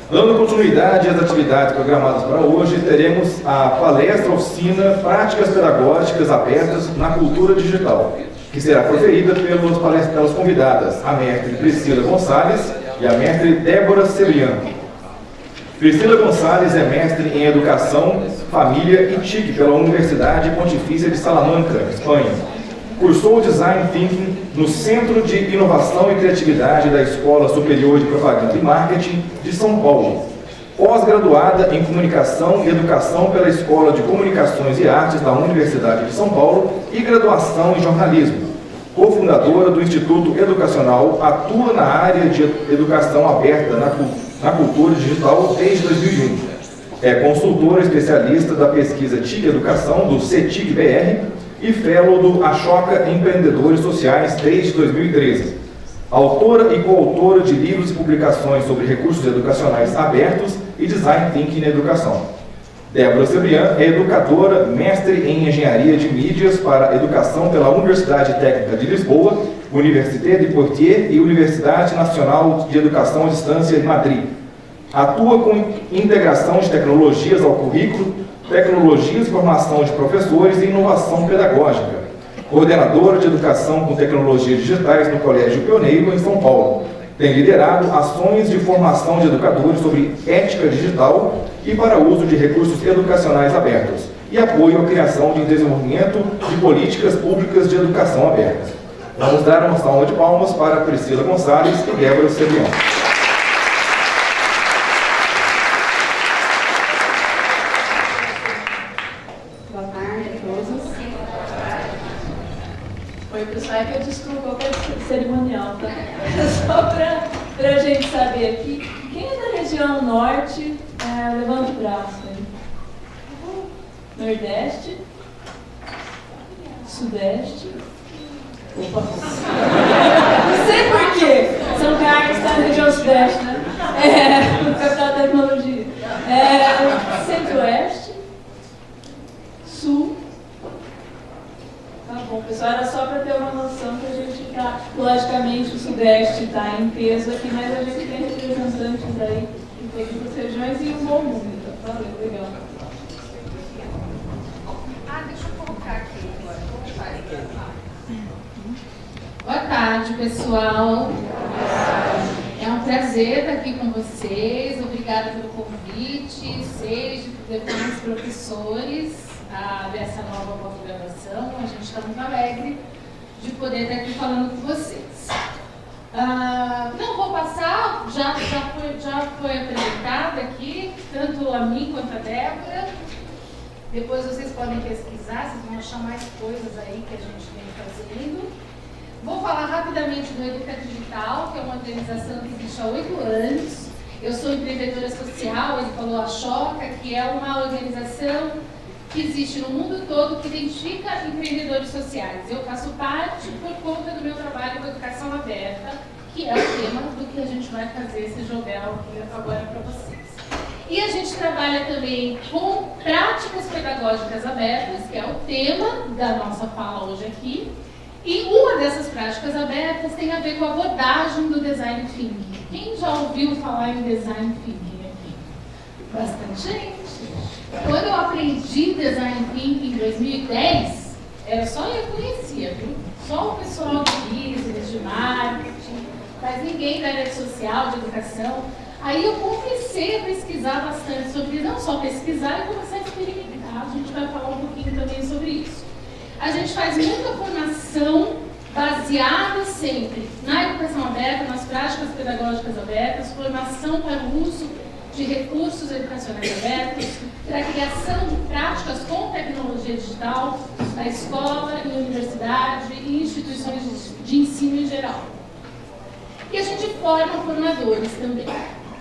Dando continuidade às atividades programadas para hoje, teremos a palestra oficina Práticas Pedagógicas Abertas na Cultura Digital, que será proferida pelas convidadas, a mestre Priscila Gonçalves e a mestre Débora Cebriano. Priscila Gonçalves é mestre em Educação, Família e TIC pela Universidade Pontifícia de Salamanca, Espanha. Cursou Design Thinking no Centro de Inovação e Criatividade da Escola Superior de Propaganda e Marketing de São Paulo. Pós-graduada em Comunicação e Educação pela Escola de Comunicações e Artes da Universidade de São Paulo e graduação em Jornalismo. Cofundadora do Instituto Educacional, atua na área de educação aberta na cultura digital desde 2001. É consultora especialista da pesquisa TIC Educação, do CETIC-BR, e fellow do Ashoka Empreendedores Sociais desde 2013. Autora e coautora de livros e publicações sobre recursos educacionais abertos e design thinking na educação. Débora Cebrian é educadora, mestre em engenharia de mídias para educação pela Universidade Técnica de Lisboa, Université de Poitiers e Universidade Nacional de Educação à Distância de Madrid. Atua com integração de tecnologias ao currículo, tecnologias e formação de professores e inovação pedagógica. Coordenadora de Educação com Tecnologias Digitais no Colégio Pioneiro, em São Paulo. Tem liderado ações de formação de educadores sobre ética digital e para uso de recursos educacionais abertos e apoio à criação e desenvolvimento de políticas públicas de educação aberta. Vamos dar uma salva de palmas para Priscila Gonçalves e Débora Cebriano. Pessoal, é que eu desculpa qualquer cerimonial, tá? Só pra gente saber aqui, quem é da região norte, levanta o braço aí. Nordeste, Sudeste, opa, não sei por quê, São Carlos está na região Sudeste, né? Capital da Tecnologia. Centro-Oeste, Sul. Tá bom, pessoal, era só para ter uma noção que a gente ficar. Logicamente, o Sudeste está em peso aqui, mas a gente tem representantes aí em todas as regiões e um bom número. Então, valeu, legal. Deixa eu colocar aqui agora. Boa tarde, pessoal. É um prazer estar aqui com vocês. Obrigada pelo convite, seja por demais professores. Dessa nova pós-graduação, a gente está muito alegre de poder estar aqui falando com vocês. Não vou passar, já foi apresentada aqui, tanto a mim quanto a Débora. Depois vocês podem pesquisar, vocês vão achar mais coisas aí que a gente vem fazendo. Vou falar rapidamente do Educa Digital, que é uma organização que existe há 8 anos. Eu sou empreendedora social, ele falou a Choca, que é uma organização que existe no mundo todo que identifica empreendedores sociais. Eu faço parte por conta do meu trabalho com educação aberta, que é o tema do que a gente vai fazer esse joguel aqui agora para vocês. E a gente trabalha também com práticas pedagógicas abertas, que é o tema da nossa fala hoje aqui. E uma dessas práticas abertas tem a ver com a abordagem do design thinking. Quem já ouviu falar em design thinking aqui? Bastante gente. Quando eu aprendi design thinking em 2010, era só eu conhecia, viu? Só o pessoal de business, de marketing, mas ninguém da área social, de educação. Aí eu comecei a pesquisar bastante sobre, não só pesquisar, e comecei a experimentar. A gente vai falar um pouquinho também sobre isso. A gente faz muita formação baseada sempre na educação aberta, nas práticas pedagógicas abertas, formação para o uso de recursos educacionais abertos, para a criação de práticas com tecnologia digital na escola, em universidade e instituições de ensino em geral. E a gente forma formadores também.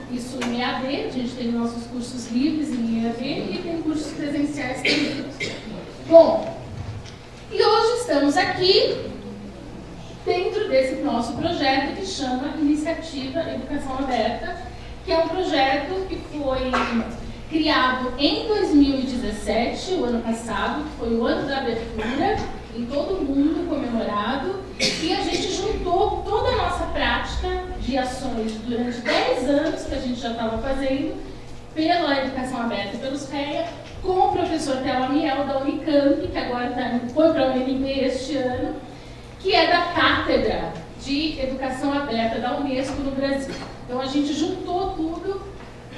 Isso em EAD, a gente tem nossos cursos livres em EAD e tem cursos presenciais também. Bom, e hoje estamos aqui dentro desse nosso projeto que chama Iniciativa Educação Aberta, que é um projeto que foi criado em 2017, o ano passado, que foi o ano da abertura, em todo o mundo comemorado, e a gente juntou toda a nossa prática de ações durante 10 anos que a gente já estava fazendo, pela educação aberta e pelos REA, com o professor Theo Amiel, da Unicamp, que agora foi para a UNB este ano, que é da Cátedra de Educação Aberta da Unesco no Brasil. Então a gente juntou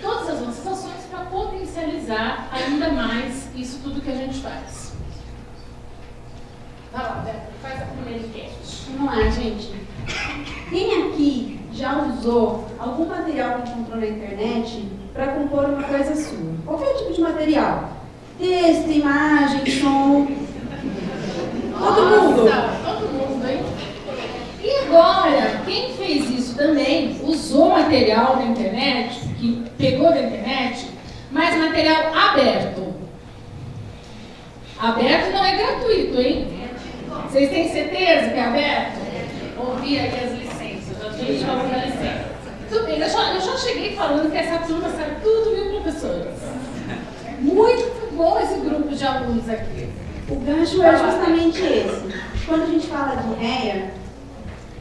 todas as nossas ações para potencializar ainda mais isso tudo que a gente faz. Vai lá, Beto, faz a primeira enquete. Vamos lá, gente. Quem aqui já usou algum material que encontrou na internet para compor uma coisa sua? Qualquer tipo de material. Texto, imagem, som. Todo mundo. Todo mundo, hein? E agora, quem fez isso também, usou material da internet, que pegou da internet, mas material aberto. Aberto não é gratuito, hein? Vocês têm certeza que é aberto? Ouvir aqui as licenças, a gente vai dar licença. Tudo bem, eu já cheguei falando que essa turma sabe tudo, viu, professores? Muito bom esse grupo de alunos aqui. O gancho é justamente esse. Quando a gente fala de REA,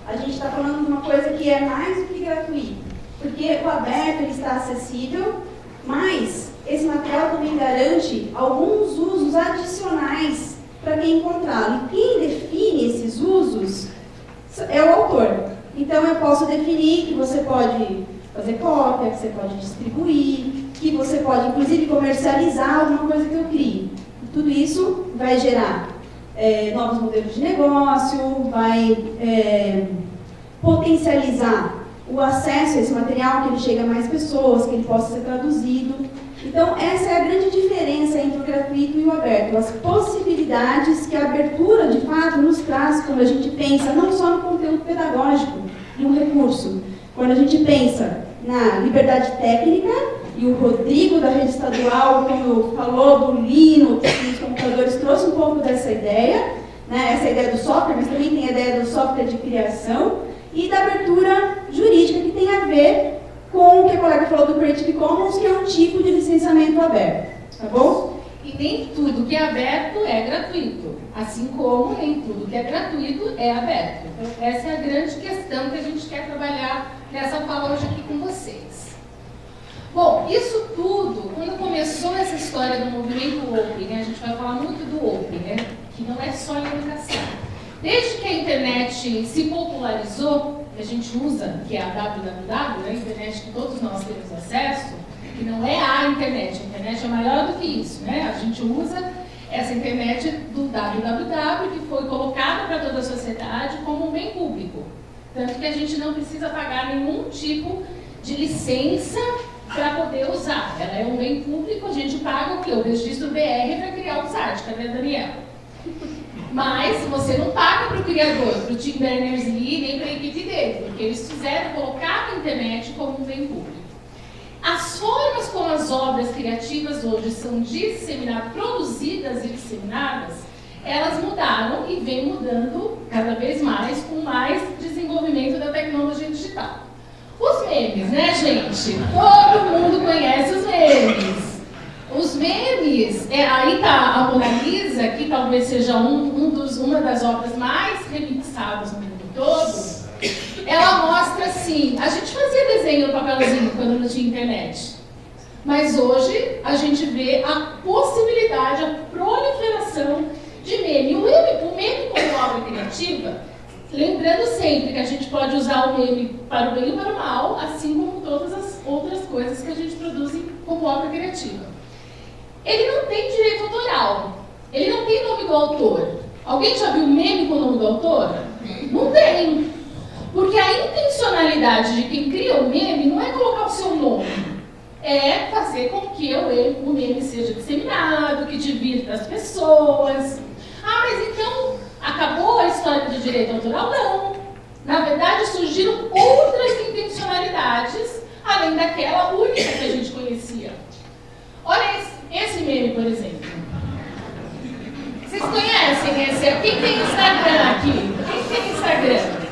a gente está falando de uma coisa que é mais do que gratuito. Porque o aberto ele está acessível, mas esse material também garante alguns usos adicionais para quem encontrá-lo. E quem define esses usos é o autor. Então eu posso definir que você pode fazer cópia, que você pode distribuir, que você pode inclusive comercializar alguma coisa que eu crie. Tudo isso vai gerar novos modelos de negócio, vai potencializar o acesso a esse material, que ele chegue a mais pessoas, que ele possa ser traduzido. Então, essa é a grande diferença entre o gratuito e o aberto. As possibilidades que a abertura, de fato, nos traz quando a gente pensa não só no conteúdo pedagógico de um recurso, quando a gente pensa na liberdade técnica, e o Rodrigo, da rede estadual, quando falou do Linux e dos computadores, trouxe um pouco dessa ideia, né? Essa ideia do software, mas também tem a ideia do software de criação, e da abertura jurídica, que tem a ver com o que a colega falou do Creative Commons, que é um tipo de licenciamento aberto, tá bom? E nem tudo que é aberto é gratuito, assim como nem tudo que é gratuito é aberto. Então, essa é a grande questão que a gente quer trabalhar nessa fala hoje aqui com vocês. Bom, isso tudo, quando começou essa história do movimento Open, né, a gente vai falar muito do Open, né, que não é só em educação. Desde que a internet se popularizou, que a gente usa, que é a www, a internet que todos nós temos acesso, que não é a internet é maior do que isso, né? A gente usa essa internet do www, que foi colocada para toda a sociedade como um bem público. Tanto que a gente não precisa pagar nenhum tipo de licença para poder usar. Ela é um bem público, a gente paga o quê? O registro BR para criar o site, cadê a Daniela? Mas você não paga para o criador, para o Tim Berners-Lee, nem para a equipe dele, porque eles fizeram colocar a internet como um bem público. As formas como as obras criativas hoje são disseminadas, produzidas e disseminadas, elas mudaram e vêm mudando cada vez mais, com mais desenvolvimento da tecnologia digital. Os memes, né, gente? Todo mundo conhece os memes. Os memes, aí está a Mona Lisa, que talvez seja uma das obras mais remixadas no mundo todo. Ela mostra assim, a gente fazia desenho no papelzinho quando não tinha internet. Mas hoje a gente vê a possibilidade, a proliferação de meme. O meme como obra criativa, lembrando sempre que a gente pode usar o meme para o bem e para o mal, assim como todas as outras coisas que a gente produz como obra criativa. Ele não tem direito autoral, ele não tem nome do autor. Alguém já viu meme com o nome do autor? Não tem. Porque a intencionalidade de quem cria o meme não é colocar o seu nome, é fazer com que o meme seja disseminado, que divirta as pessoas. Ah, mas então acabou a história do direito autoral? Não. Na verdade, surgiram outras intencionalidades, além daquela única que a gente conhecia. Olha esse meme, por exemplo. Vocês conhecem esse? Quem tem Instagram aqui? Quem tem Instagram?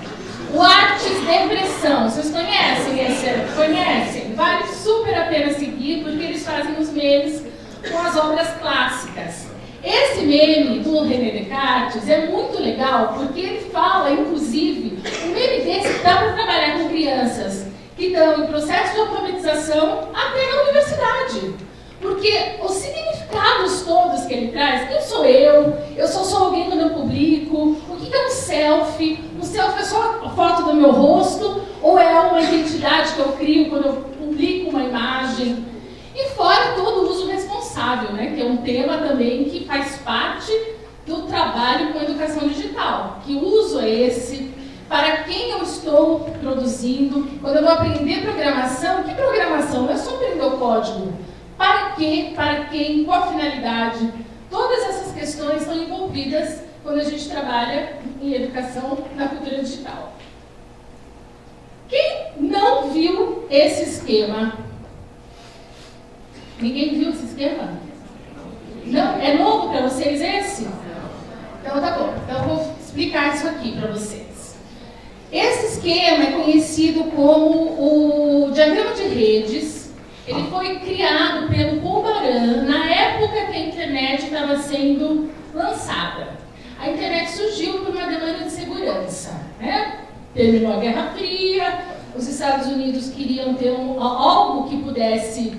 O Artes Depressão, vocês conhecem esse? Conhecem? Vale super a pena seguir, porque eles fazem os memes com as obras clássicas. Esse meme do René Descartes é muito legal, porque ele fala, inclusive, um meme desse dá para trabalhar com crianças que estão em processo de alfabetização até na universidade. Porque os significados todos que ele traz, quem sou eu só sou alguém quando eu publico, o que é um selfie? Um selfie é só a foto do meu rosto, ou é uma identidade que eu crio quando eu publico uma imagem? E fora todo o uso responsável, né, que é um tema também que faz parte do trabalho com educação digital. Que uso é esse? Para quem eu estou produzindo? Quando eu vou aprender programação, que programação? Não é só aprender o código. Para quê? Para quem? Qual a finalidade? Todas essas questões estão envolvidas quando a gente trabalha em educação na cultura digital. Quem não viu esse esquema? Ninguém viu esse esquema? Não? É novo para vocês esse? Então tá bom. Então eu vou explicar isso aqui para vocês. Esse esquema é conhecido como o diagrama de redes. Ele foi criado pelo Paul Baran na época que a internet estava sendo lançada. A internet surgiu por uma demanda de segurança, né? Terminou a Guerra Fria, os Estados Unidos queriam ter algo que pudesse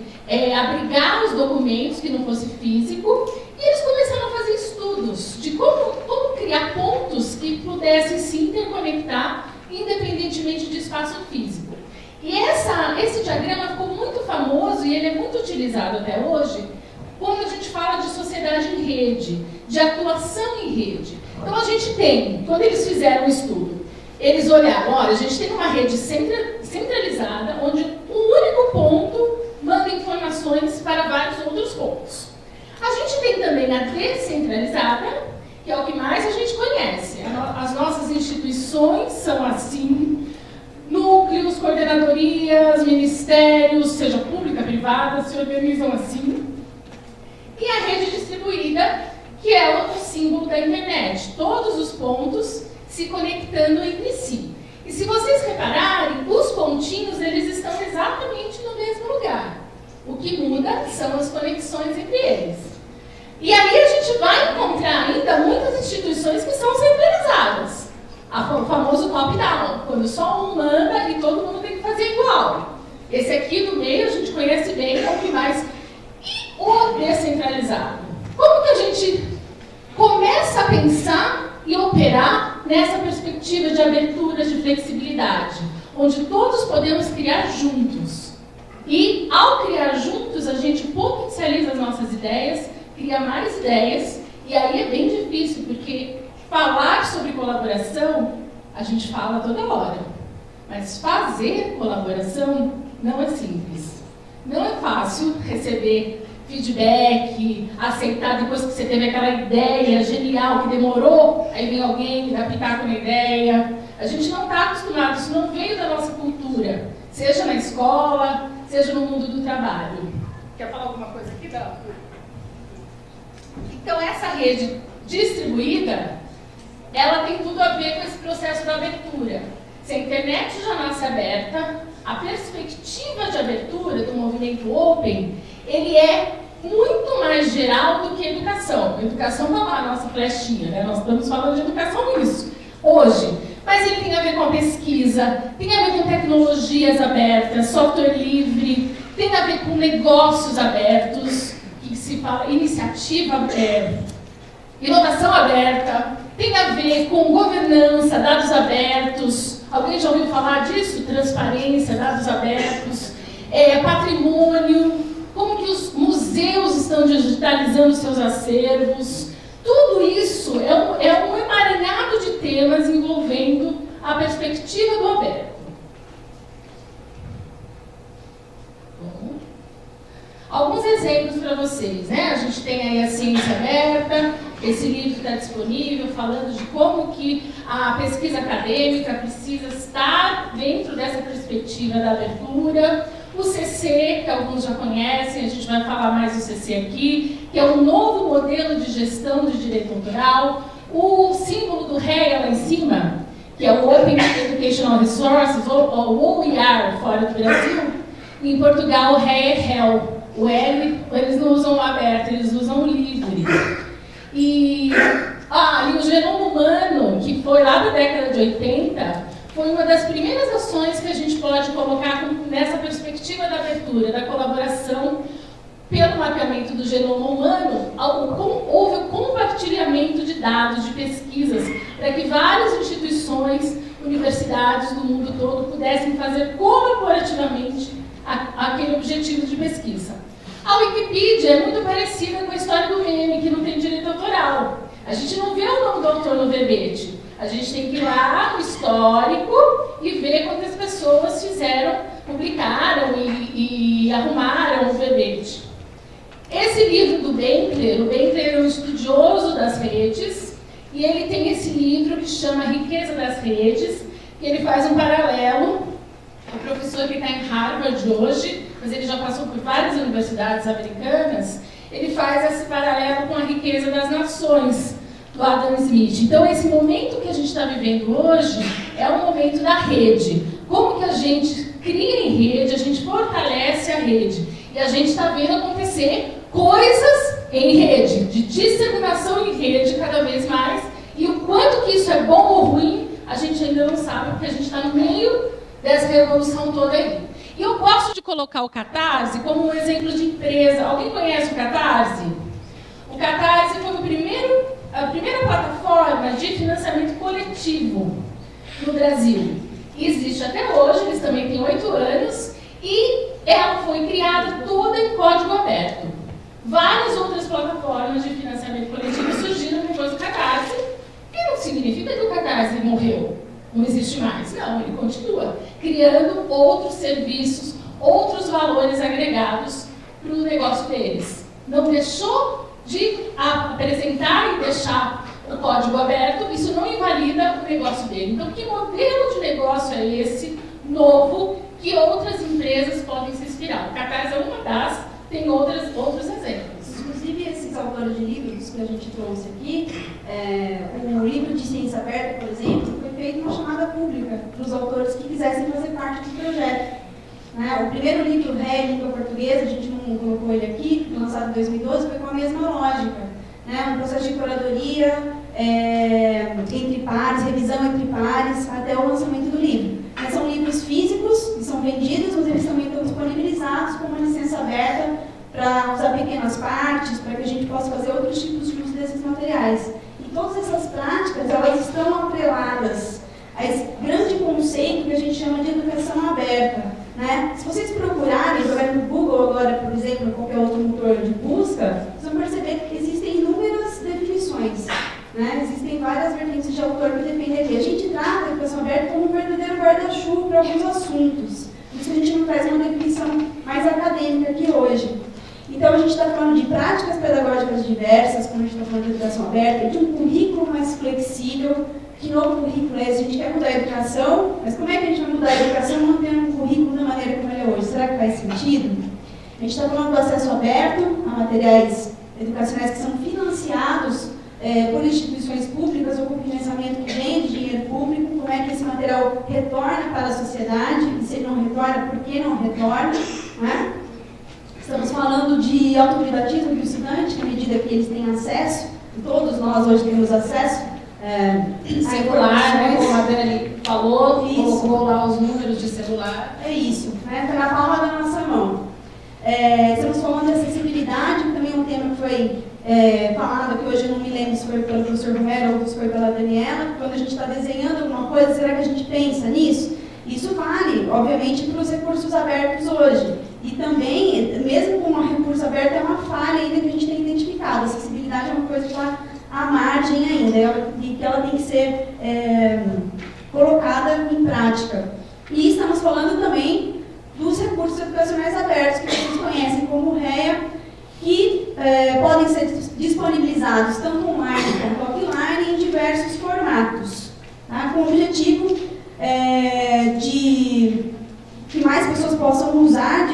abrigar os documentos, que não fosse físico, e eles começaram a fazer estudos de como criar pontos que pudessem se interconectar independentemente de espaço físico. E esse diagrama ficou muito famoso e ele é muito utilizado até hoje quando a gente fala de sociedade em rede, de atuação em rede. Então a gente tem, quando eles fizeram um estudo, eles olharam, olha, a gente tem uma rede centralizada, onde um único ponto manda informações para vários outros pontos. A gente tem também a descentralizada, que é o que mais a gente conhece. As nossas instituições são assim, núcleos, coordenadorias, ministérios, seja pública, privada, se organizam assim. E a rede distribuída, que é o símbolo da internet. Todos os pontos se conectando entre si. E se vocês repararem, os pontinhos, eles estão exatamente no mesmo lugar. O que muda são as conexões entre eles. E aí a gente vai encontrar ainda muitas instituições que são centralizadas. O famoso top-down, quando só um manda e todo mundo tem que fazer igual. Esse aqui no meio a gente conhece bem, é o que mais... E o descentralizado? Como que a gente começa a pensar e operar nessa perspectiva de abertura, de flexibilidade, onde todos podemos criar juntos? E, ao criar juntos, a gente potencializa as nossas ideias, cria mais ideias, e aí é bem difícil, porque falar sobre colaboração, a gente fala toda hora. Mas fazer colaboração não é simples. Não é fácil receber feedback, aceitar depois que você teve aquela ideia genial que demorou, aí vem alguém que dá pitaco na ideia. A gente não está acostumado, isso não veio da nossa cultura, seja na escola, seja no mundo do trabalho. Quer falar alguma coisa aqui, Dan? Então, essa rede distribuída, ela tem tudo a ver com esse processo da abertura. Se a internet já nasce aberta, a perspectiva de abertura do movimento open, ele é muito mais geral do que educação. A educação está lá, a nossa flechinha, né? Nós estamos falando de educação nisso, hoje. Mas ele tem a ver com a pesquisa, tem a ver com tecnologias abertas, software livre, tem a ver com negócios abertos, que se fala iniciativa, inovação aberta, tem a ver com governança, dados abertos. Alguém já ouviu falar disso? Transparência, dados abertos, patrimônio, como que os museus estão digitalizando seus acervos. Tudo isso é um emaranhado de temas envolvendo a perspectiva do aberto. Bom, alguns exemplos para vocês, né? A gente tem aí a Ciência Aberta, esse livro está disponível falando de como que a pesquisa acadêmica precisa estar dentro dessa perspectiva da abertura. O CC, que alguns já conhecem, a gente vai falar mais do CC aqui, que é um novo modelo de gestão de direito autoral. O símbolo do REA lá em cima, que é o Open Educational Resources, ou OER, fora do Brasil. Em Portugal, o REA é REL. O L, eles não usam o aberto, eles usam o livre. E o genoma humano, que foi lá da década de 80, foi uma das primeiras ações que a gente pode colocar nessa perspectiva da abertura, da colaboração pelo mapeamento do genoma humano. Houve o compartilhamento de dados, de pesquisas, para que várias instituições, universidades do mundo todo pudessem fazer colaborativamente aquele objetivo de pesquisa. A Wikipedia é muito parecida com a história do meme, que não tem direito autoral. A gente não vê o nome do autor no verbete. A gente tem que ir lá no histórico e ver quantas pessoas publicaram e arrumaram o verbete. Esse livro do Benkler, o Benkler é um estudioso das redes, e ele tem esse livro que chama Riqueza das Redes, que ele faz um paralelo. O professor que está em Harvard hoje, mas ele já passou por várias universidades americanas, ele faz esse paralelo com a riqueza das nações, do Adam Smith. Então, esse momento que a gente está vivendo hoje é o momento da rede. Como que a gente cria em rede, a gente fortalece a rede. E a gente está vendo acontecer coisas em rede, de disseminação em rede cada vez mais. E o quanto que isso é bom ou ruim, a gente ainda não sabe, porque a gente está no meio dessa revolução toda aí. E eu gosto de colocar o Catarse como um exemplo de empresa. Alguém conhece o Catarse? O Catarse foi a primeira plataforma de financiamento coletivo no Brasil. Existe até hoje, eles também têm 8 anos, e ela foi criada toda em código aberto. Várias outras plataformas de financiamento coletivo surgiram depois do Catarse, e não significa que o Catarse morreu, não existe mais. Não, ele continua criando outros serviços, outros valores agregados para o negócio deles. Não deixou de apresentar e deixar o código aberto, isso não invalida o negócio dele. Então, que modelo de negócio é esse novo que outras empresas podem se inspirar? O Catarse é uma das, tem outros exemplos. Inclusive, esses autores de livros que a gente trouxe aqui, o livro de ciência aberta, por exemplo, foi feito uma chamada pública para os autores que quisessem fazer parte do projeto. O primeiro livro, Ré, em língua portuguesa, a gente não colocou ele aqui, lançado em 2012, foi com a mesma lógica. Um processo de curadoria entre pares, revisão entre pares, até o lançamento do livro. São livros físicos, que são vendidos, mas eles também estão disponibilizados com uma licença aberta para usar pequenas partes, para que a gente possa fazer outros tipos de uso desses materiais. E todas essas práticas, elas estão atreladas a esse grande conceito que a gente chama de educação aberta. Se vocês procurarem, jogarem no Google agora, por exemplo, qualquer outro motor de busca, vocês vão perceber que existem inúmeras definições. Existem várias vertentes de autor que defendem aqui. A gente trata a educação aberta como um verdadeiro guarda-chuva para alguns assuntos. Por isso a gente não traz uma definição mais acadêmica aqui hoje. Então, a gente está falando de práticas pedagógicas diversas, quando a gente está falando de educação aberta, de um currículo mais flexível. Que novo currículo é esse? A gente quer mudar a educação, mas como é que a gente vai mudar a educação mantendo um currículo da maneira como ele é hoje? Será que faz sentido? A gente está falando do acesso aberto a materiais educacionais que são financiados por instituições públicas ou com financiamento que vem de dinheiro público. Como é que esse material retorna para a sociedade? E se ele não retorna, por que não retorna? Estamos falando de autoprivatismo do estudante, na medida que eles têm acesso, e todos nós hoje temos acesso, celular, como a Dani falou, colocou lá os números de celular. É isso, está na palma da nossa mão. Estamos falando de acessibilidade, que também é um tema que foi falado, que hoje eu não me lembro se foi pelo professor Romero ou se foi pela Daniela. Quando a gente está desenhando alguma coisa, será que a gente pensa nisso? Isso vale, obviamente, para os recursos abertos hoje. E também, mesmo com um recurso aberto, é uma falha ainda que a gente tem identificado. A acessibilidade é uma coisa que está à margem ainda, e que ela tem que ser colocada em prática. E estamos falando também dos recursos educacionais abertos, que vocês conhecem como REA, que podem ser disponibilizados tanto online quanto offline em diversos formatos, com o objetivo de que mais pessoas possam usar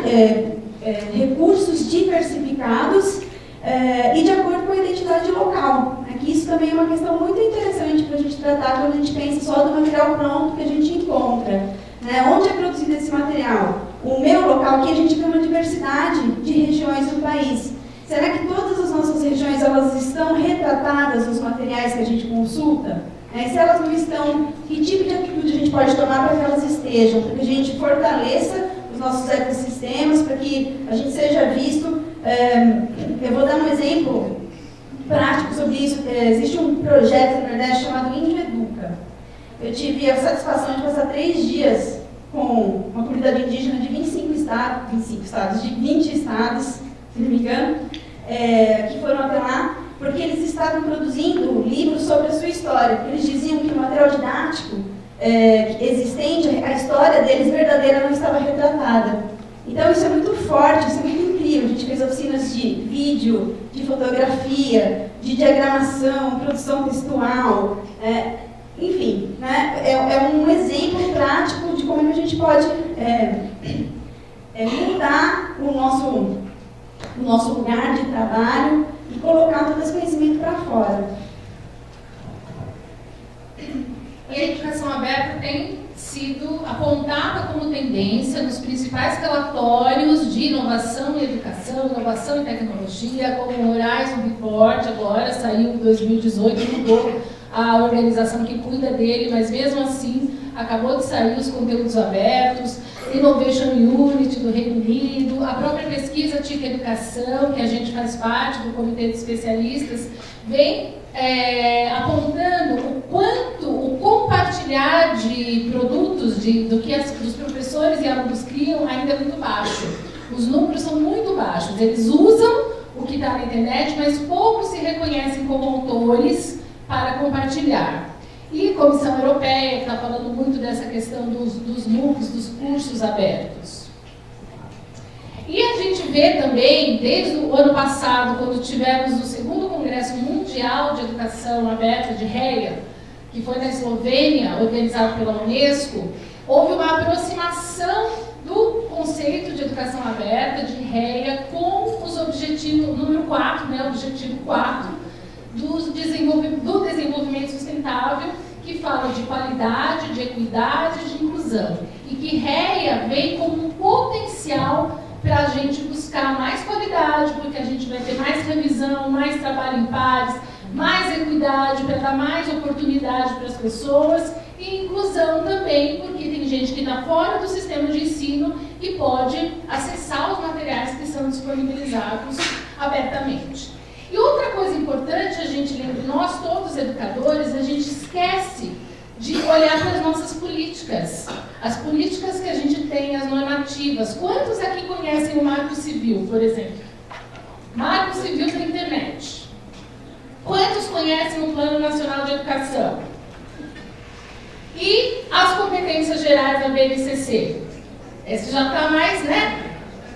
recursos diversificados e de acordo com a identidade local. Aqui isso também é uma questão muito interessante para a gente tratar quando a gente pensa só do material pronto que a gente encontra. Onde é produzido esse material? O meu local aqui a gente vê uma diversidade de regiões do país. Será que todas as nossas regiões elas estão retratadas nos materiais que a gente consulta? Se elas não estão, que tipo de atitude a gente pode tomar para que elas estejam? Para que a gente fortaleça os nossos ecossistemas, para que a gente seja visto. Eu vou dar um exemplo prático sobre isso. Existe um projeto na Nordeste chamado Índio Educa. Eu tive a satisfação de passar 3 dias com uma comunidade indígena de 20 estados, se não me engano, que foram até lá, porque eles estavam produzindo livros sobre a sua história. Eles diziam que o material didático existente, a história deles verdadeira não estava retratada. Então isso é muito forte, isso é muito incrível. A gente fez oficinas de vídeo, de fotografia, de diagramação, produção textual, enfim, né? É um exemplo prático de como a gente pode mudar o nosso lugar de trabalho e colocar todo esse conhecimento para fora. E a educação aberta tem sido apontada como tendência nos principais relatórios de inovação e educação, inovação e tecnologia, como o Horizon Report, agora saiu em 2018, mudou a organização que cuida dele, mas mesmo assim acabou de sair os conteúdos abertos, Innovation Unity do Reino Unido, a própria pesquisa TIC Educação, que a gente faz parte do comitê de especialistas, vem apontando o quanto o compartilhar de produtos do que os professores e alunos criam ainda é muito baixo. Os números são muito baixos. Eles usam o que está na internet, mas poucos se reconhecem como autores para compartilhar. E a Comissão Europeia está falando muito dessa questão dos MOOCs, dos cursos abertos. E a gente vê também, desde o ano passado, quando tivemos o 2º Congresso Mundial de Educação Aberta de REA, que foi na Eslovênia, organizado pela Unesco, houve uma aproximação do conceito de educação aberta, de REA, com os objetivos, número 4, né, objetivo 4, do desenvolvimento sustentável, que fala de qualidade, de equidade e de inclusão. E que REA vem como um potencial para a gente buscar mais qualidade, porque a gente vai ter mais revisão, mais trabalho em pares, mais equidade, para dar mais oportunidade para as pessoas, e inclusão também, porque tem gente que está fora do sistema de ensino e pode acessar os materiais que são disponibilizados abertamente. E outra coisa importante, a gente lembra, nós todos educadores, a gente esquece de olhar para as nossas políticas. As políticas que a gente tem, as normativas. Quantos aqui conhecem o Marco Civil, por exemplo? Marco Civil da Internet. Quantos conhecem o Plano Nacional de Educação? E as competências gerais da BNCC? Esse já está mais, né?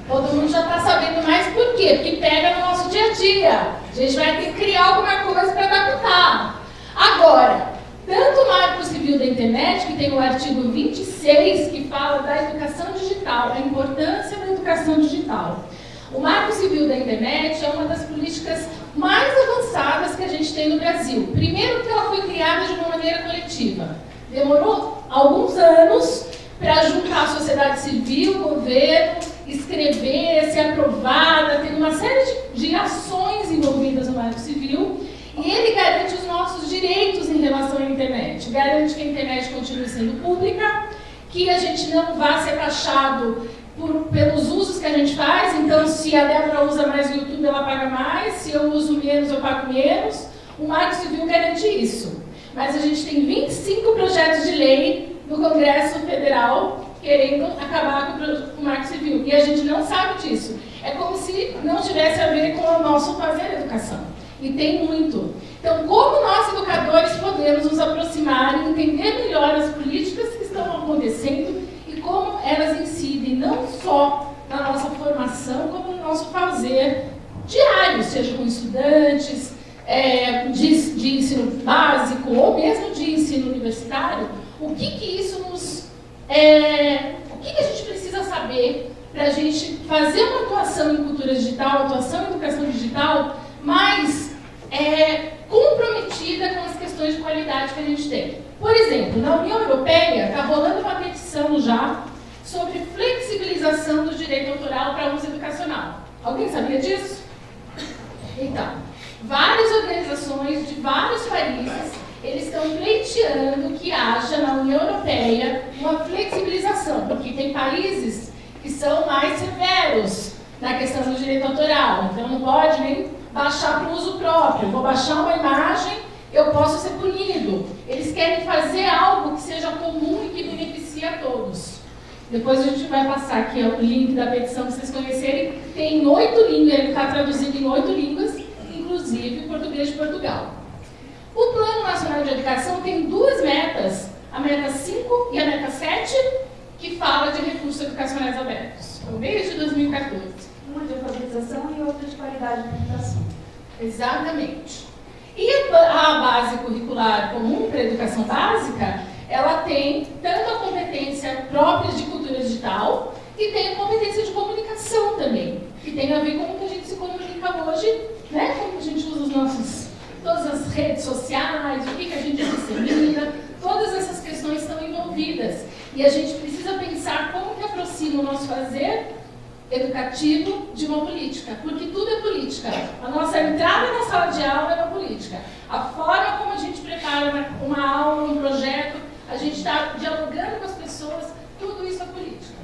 Todo mundo já está sabendo mais por quê? Porque pega no nosso dia a dia. A gente vai ter que criar alguma coisa para adaptar. Agora, tanto o Marco Civil da Internet, que tem o artigo 26, que fala da educação digital, a importância da educação digital. O Marco Civil da Internet é uma das políticas mais avançadas que a gente tem no Brasil. Primeiro que ela foi criada de uma maneira coletiva. Demorou alguns anos para juntar a sociedade civil, o governo, escrever, ser aprovada, tem uma série de ações envolvidas no Marco Civil, e ele garante os nossos direitos em relação à internet. Garante que a internet continue sendo pública, que a gente não vá ser taxado pelos usos que a gente faz. Então, se a Débora usa mais o YouTube, ela paga mais, se eu uso menos, eu pago menos. O Marco Civil garante isso. Mas a gente tem 25 projetos de lei no Congresso Federal querendo acabar com o Marco Civil. E a gente não sabe disso. É como se não tivesse a ver com o nosso fazer educação. E tem muito. Então, como nós, educadores, podemos nos aproximar e entender melhor as políticas que estão acontecendo e como elas incidem não só na nossa formação, como no nosso fazer diário, seja com estudantes, de ensino básico ou mesmo de ensino universitário. O que isso nos... o que a gente precisa saber para a gente fazer uma atuação em cultura digital, atuação em educação digital, mais comprometida com as questões de qualidade que a gente tem. Por exemplo, na União Europeia está rolando uma petição já sobre flexibilização do direito autoral para uso educacional. Alguém sabia disso? Então, várias organizações de vários países, eles estão pleiteando que haja na União Europeia uma flexibilização, porque tem países que são mais severos na questão do direito autoral, então não pode nem baixar para o uso próprio. Vou baixar uma imagem, eu posso ser punido. Eles querem fazer algo que seja comum e que beneficie a todos. Depois a gente vai passar aqui o link da petição para vocês conhecerem. Tem 8 línguas, ele está traduzido em 8 línguas, inclusive português de Portugal. O Plano Nacional de Educação tem 2 metas, a meta 5 e a meta 7, que fala de recursos educacionais abertos. Então, desde 2014. Uma de alfabetização e outra de qualidade de educação. Exatamente. E a base curricular comum para a educação básica, ela tem tanto a competência própria de cultura digital e tem a competência de comunicação também, que tem a ver com como que a gente se comunica hoje, né? Como a gente usa todas as redes sociais, o que a gente dissemina, todas essas questões estão envolvidas. E a gente precisa pensar como que aproxima o nosso fazer educativo de uma política, porque tudo é política. A nossa entrada na sala de aula é uma política. A forma como a gente prepara uma aula, um projeto, a gente está dialogando com as pessoas, tudo isso é política.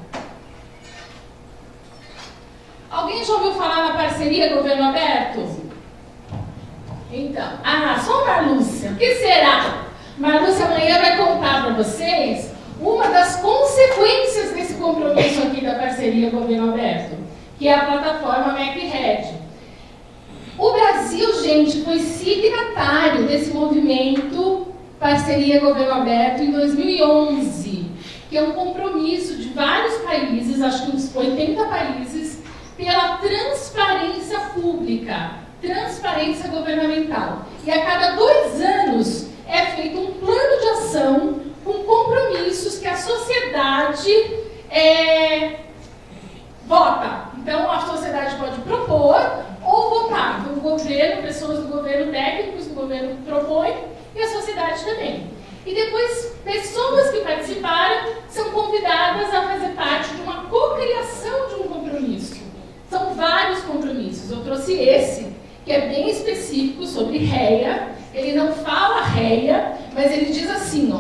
Alguém já ouviu falar na parceria Governo Aberto? Então, só Marlúcia. O que será? Marlúcia amanhã vai contar para vocês uma das consequências desse compromisso aqui da parceria Governo Aberto, que é a plataforma MacRed. O Brasil, gente, foi signatário desse movimento Parceria Governo Aberto em 2011, que é um compromisso de vários países, acho que uns 80 países, pela transparência pública, transparência governamental. E a cada 2 anos é feito um plano de ação com compromissos que a sociedade vota. Então, a sociedade pode propor ou votar. Então, o governo, pessoas do governo, técnicos do governo propõem e a sociedade também. E depois, pessoas que participaram são convidadas a fazer parte de uma cocriação de um compromisso. São vários compromissos. Eu trouxe esse, que é bem específico sobre REA. Ele não fala REA, mas ele diz assim,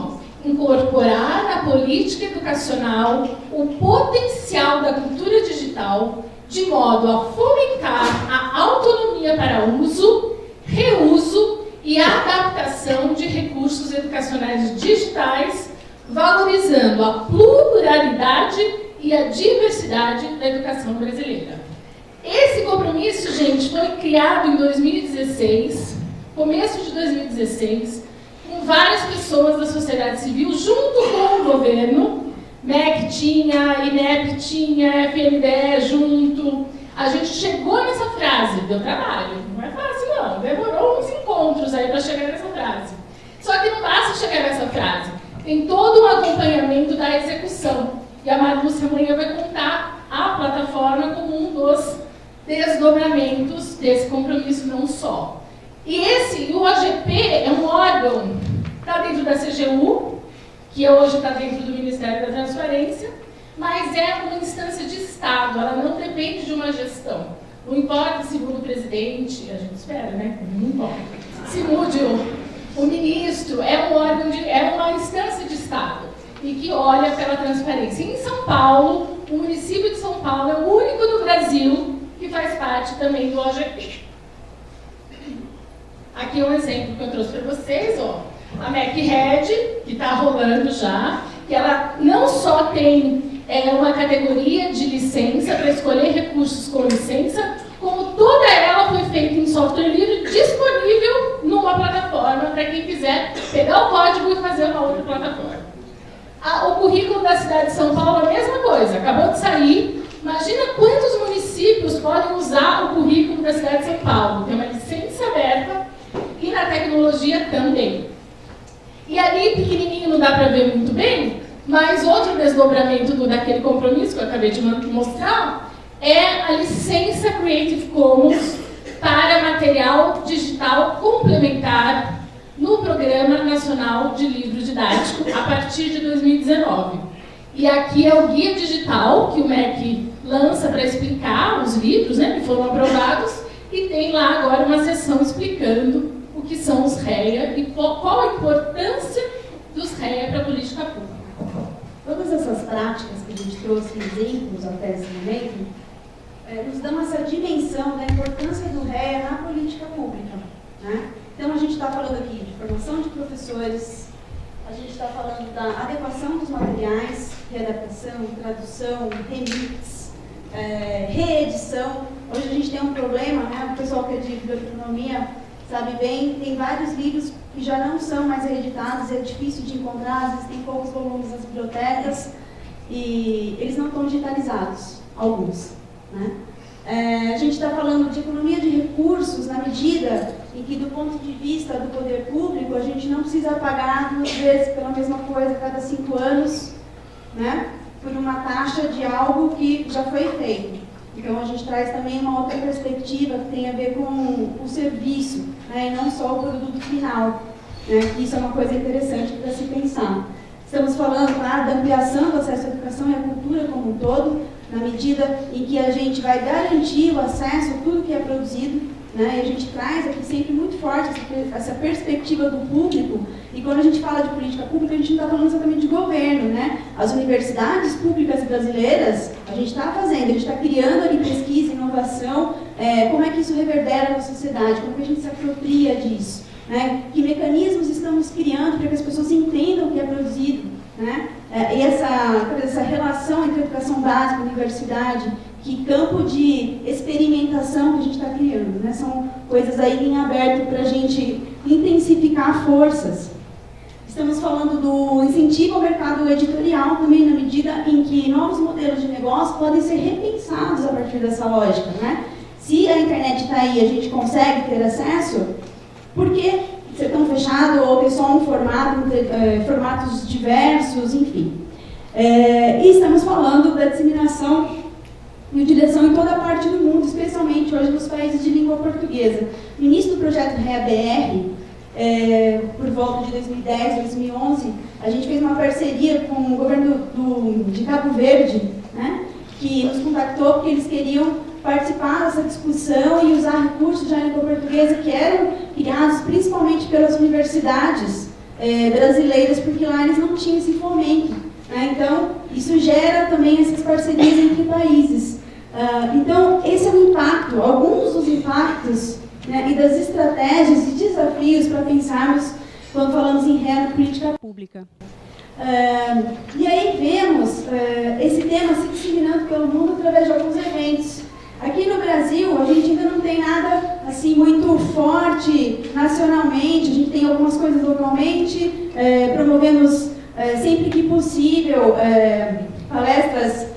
incorporar na política educacional o potencial da cultura digital de modo a fomentar a autonomia para uso, reuso e adaptação de recursos educacionais digitais, valorizando a pluralidade e a diversidade da educação brasileira. Esse compromisso, gente, foi criado em 2016, começo de 2016, com várias pessoas da sociedade civil, junto com o governo. MEC tinha, INEP tinha, FNDE junto. A gente chegou nessa frase, deu trabalho, não é fácil não, demorou uns encontros aí para chegar nessa frase. Só que não basta chegar nessa frase, tem todo um acompanhamento da execução. E a Marlúcia amanhã vai contar a plataforma como um dos desdobramentos desse compromisso, não só. E o AGP é um órgão, está dentro da CGU, que hoje está dentro do Ministério da Transparência, mas é uma instância de Estado, ela não depende de uma gestão. Não importa se muda o presidente, a gente espera, né? Não importa. Se mude o ministro, é um órgão, é uma instância de Estado e que olha pela transparência. Em São Paulo, o município de São Paulo é o único do Brasil que faz parte também do AGP. Aqui é um exemplo que eu trouxe para vocês, a MacRed, que está rolando já, que ela não só tem uma categoria de licença para escolher recursos com licença, como toda ela foi feita em software livre, disponível numa plataforma para quem quiser pegar o código e fazer uma outra plataforma. O currículo da cidade de São Paulo é a mesma coisa, acabou de sair. Imagina quantos municípios podem usar o currículo da cidade de São Paulo. Tem uma licença aberta e na tecnologia também. E ali, pequenininho, não dá para ver muito bem, mas outro desdobramento daquele compromisso que eu acabei de mostrar é a licença Creative Commons para material digital complementar no Programa Nacional de Livro Didático a partir de 2019. E aqui é o guia digital que o MEC lança para explicar os livros, né, que foram aprovados, e tem lá agora uma sessão explicando o que são os REA e qual a importância dos REA para a política pública. Todas essas práticas que a gente trouxe exemplos até esse momento nos dão essa dimensão da importância do REA na política pública, né? Então, a gente está falando aqui de formação de professores, a gente está falando da adequação dos materiais, readaptação, tradução, remix, reedição. Hoje a gente tem um problema, né? O pessoal que é de biblioteconomia sabe bem, tem vários livros que já não são mais reeditados, é difícil de encontrar, às vezes tem poucos volumes nas bibliotecas e eles não estão digitalizados, alguns, né? A gente está falando de economia de recursos na medida em que, do ponto de vista do poder público, a gente não precisa pagar 2 vezes pela mesma coisa a cada 5 anos, né, por uma taxa de algo que já foi feito. Então, a gente traz também uma outra perspectiva que tem a ver com o serviço, né, e não só o produto final, né, que isso é uma coisa interessante para se pensar. Estamos falando, claro, da ampliação do acesso à educação e à cultura como um todo, na medida em que a gente vai garantir o acesso a tudo que é produzido, né? E a gente traz aqui sempre muito forte essa perspectiva do público, e quando a gente fala de política pública, a gente não está falando exatamente de governo, né? As universidades públicas brasileiras, a gente está fazendo, a gente está criando ali pesquisa, inovação, como é que isso reverbera na sociedade, como é que a gente se apropria disso, né? Que mecanismos estamos criando para que as pessoas entendam o que é produzido, né? E essa relação entre educação básica e universidade, que campo de experimentação que a gente está criando, né? São coisas aí em aberto para a gente intensificar forças. Estamos falando do incentivo ao mercado editorial também, na medida em que novos modelos de negócio podem ser repensados a partir dessa lógica, né? Se a internet está aí e a gente consegue ter acesso, por que ser tão fechado ou ter só um formato, formatos diversos, enfim. E estamos falando da disseminação e direção em toda a parte do mundo, especialmente hoje nos países de língua portuguesa. No início do projeto REA-BR, por volta de 2010, 2011, a gente fez uma parceria com o governo de Cabo Verde, né, que nos contactou porque eles queriam participar dessa discussão e usar recursos de língua portuguesa que eram criados principalmente pelas universidades brasileiras, porque lá eles não tinham esse fomento, né? Então, isso gera também essas parcerias entre países. Então, esse é o impacto, alguns dos impactos, né, e das estratégias e desafios para pensarmos quando falamos em política pública. E aí vemos esse tema se disseminando pelo mundo através de alguns eventos. Aqui no Brasil, a gente ainda não tem nada assim muito forte nacionalmente, a gente tem algumas coisas localmente, promovemos sempre que possível palestras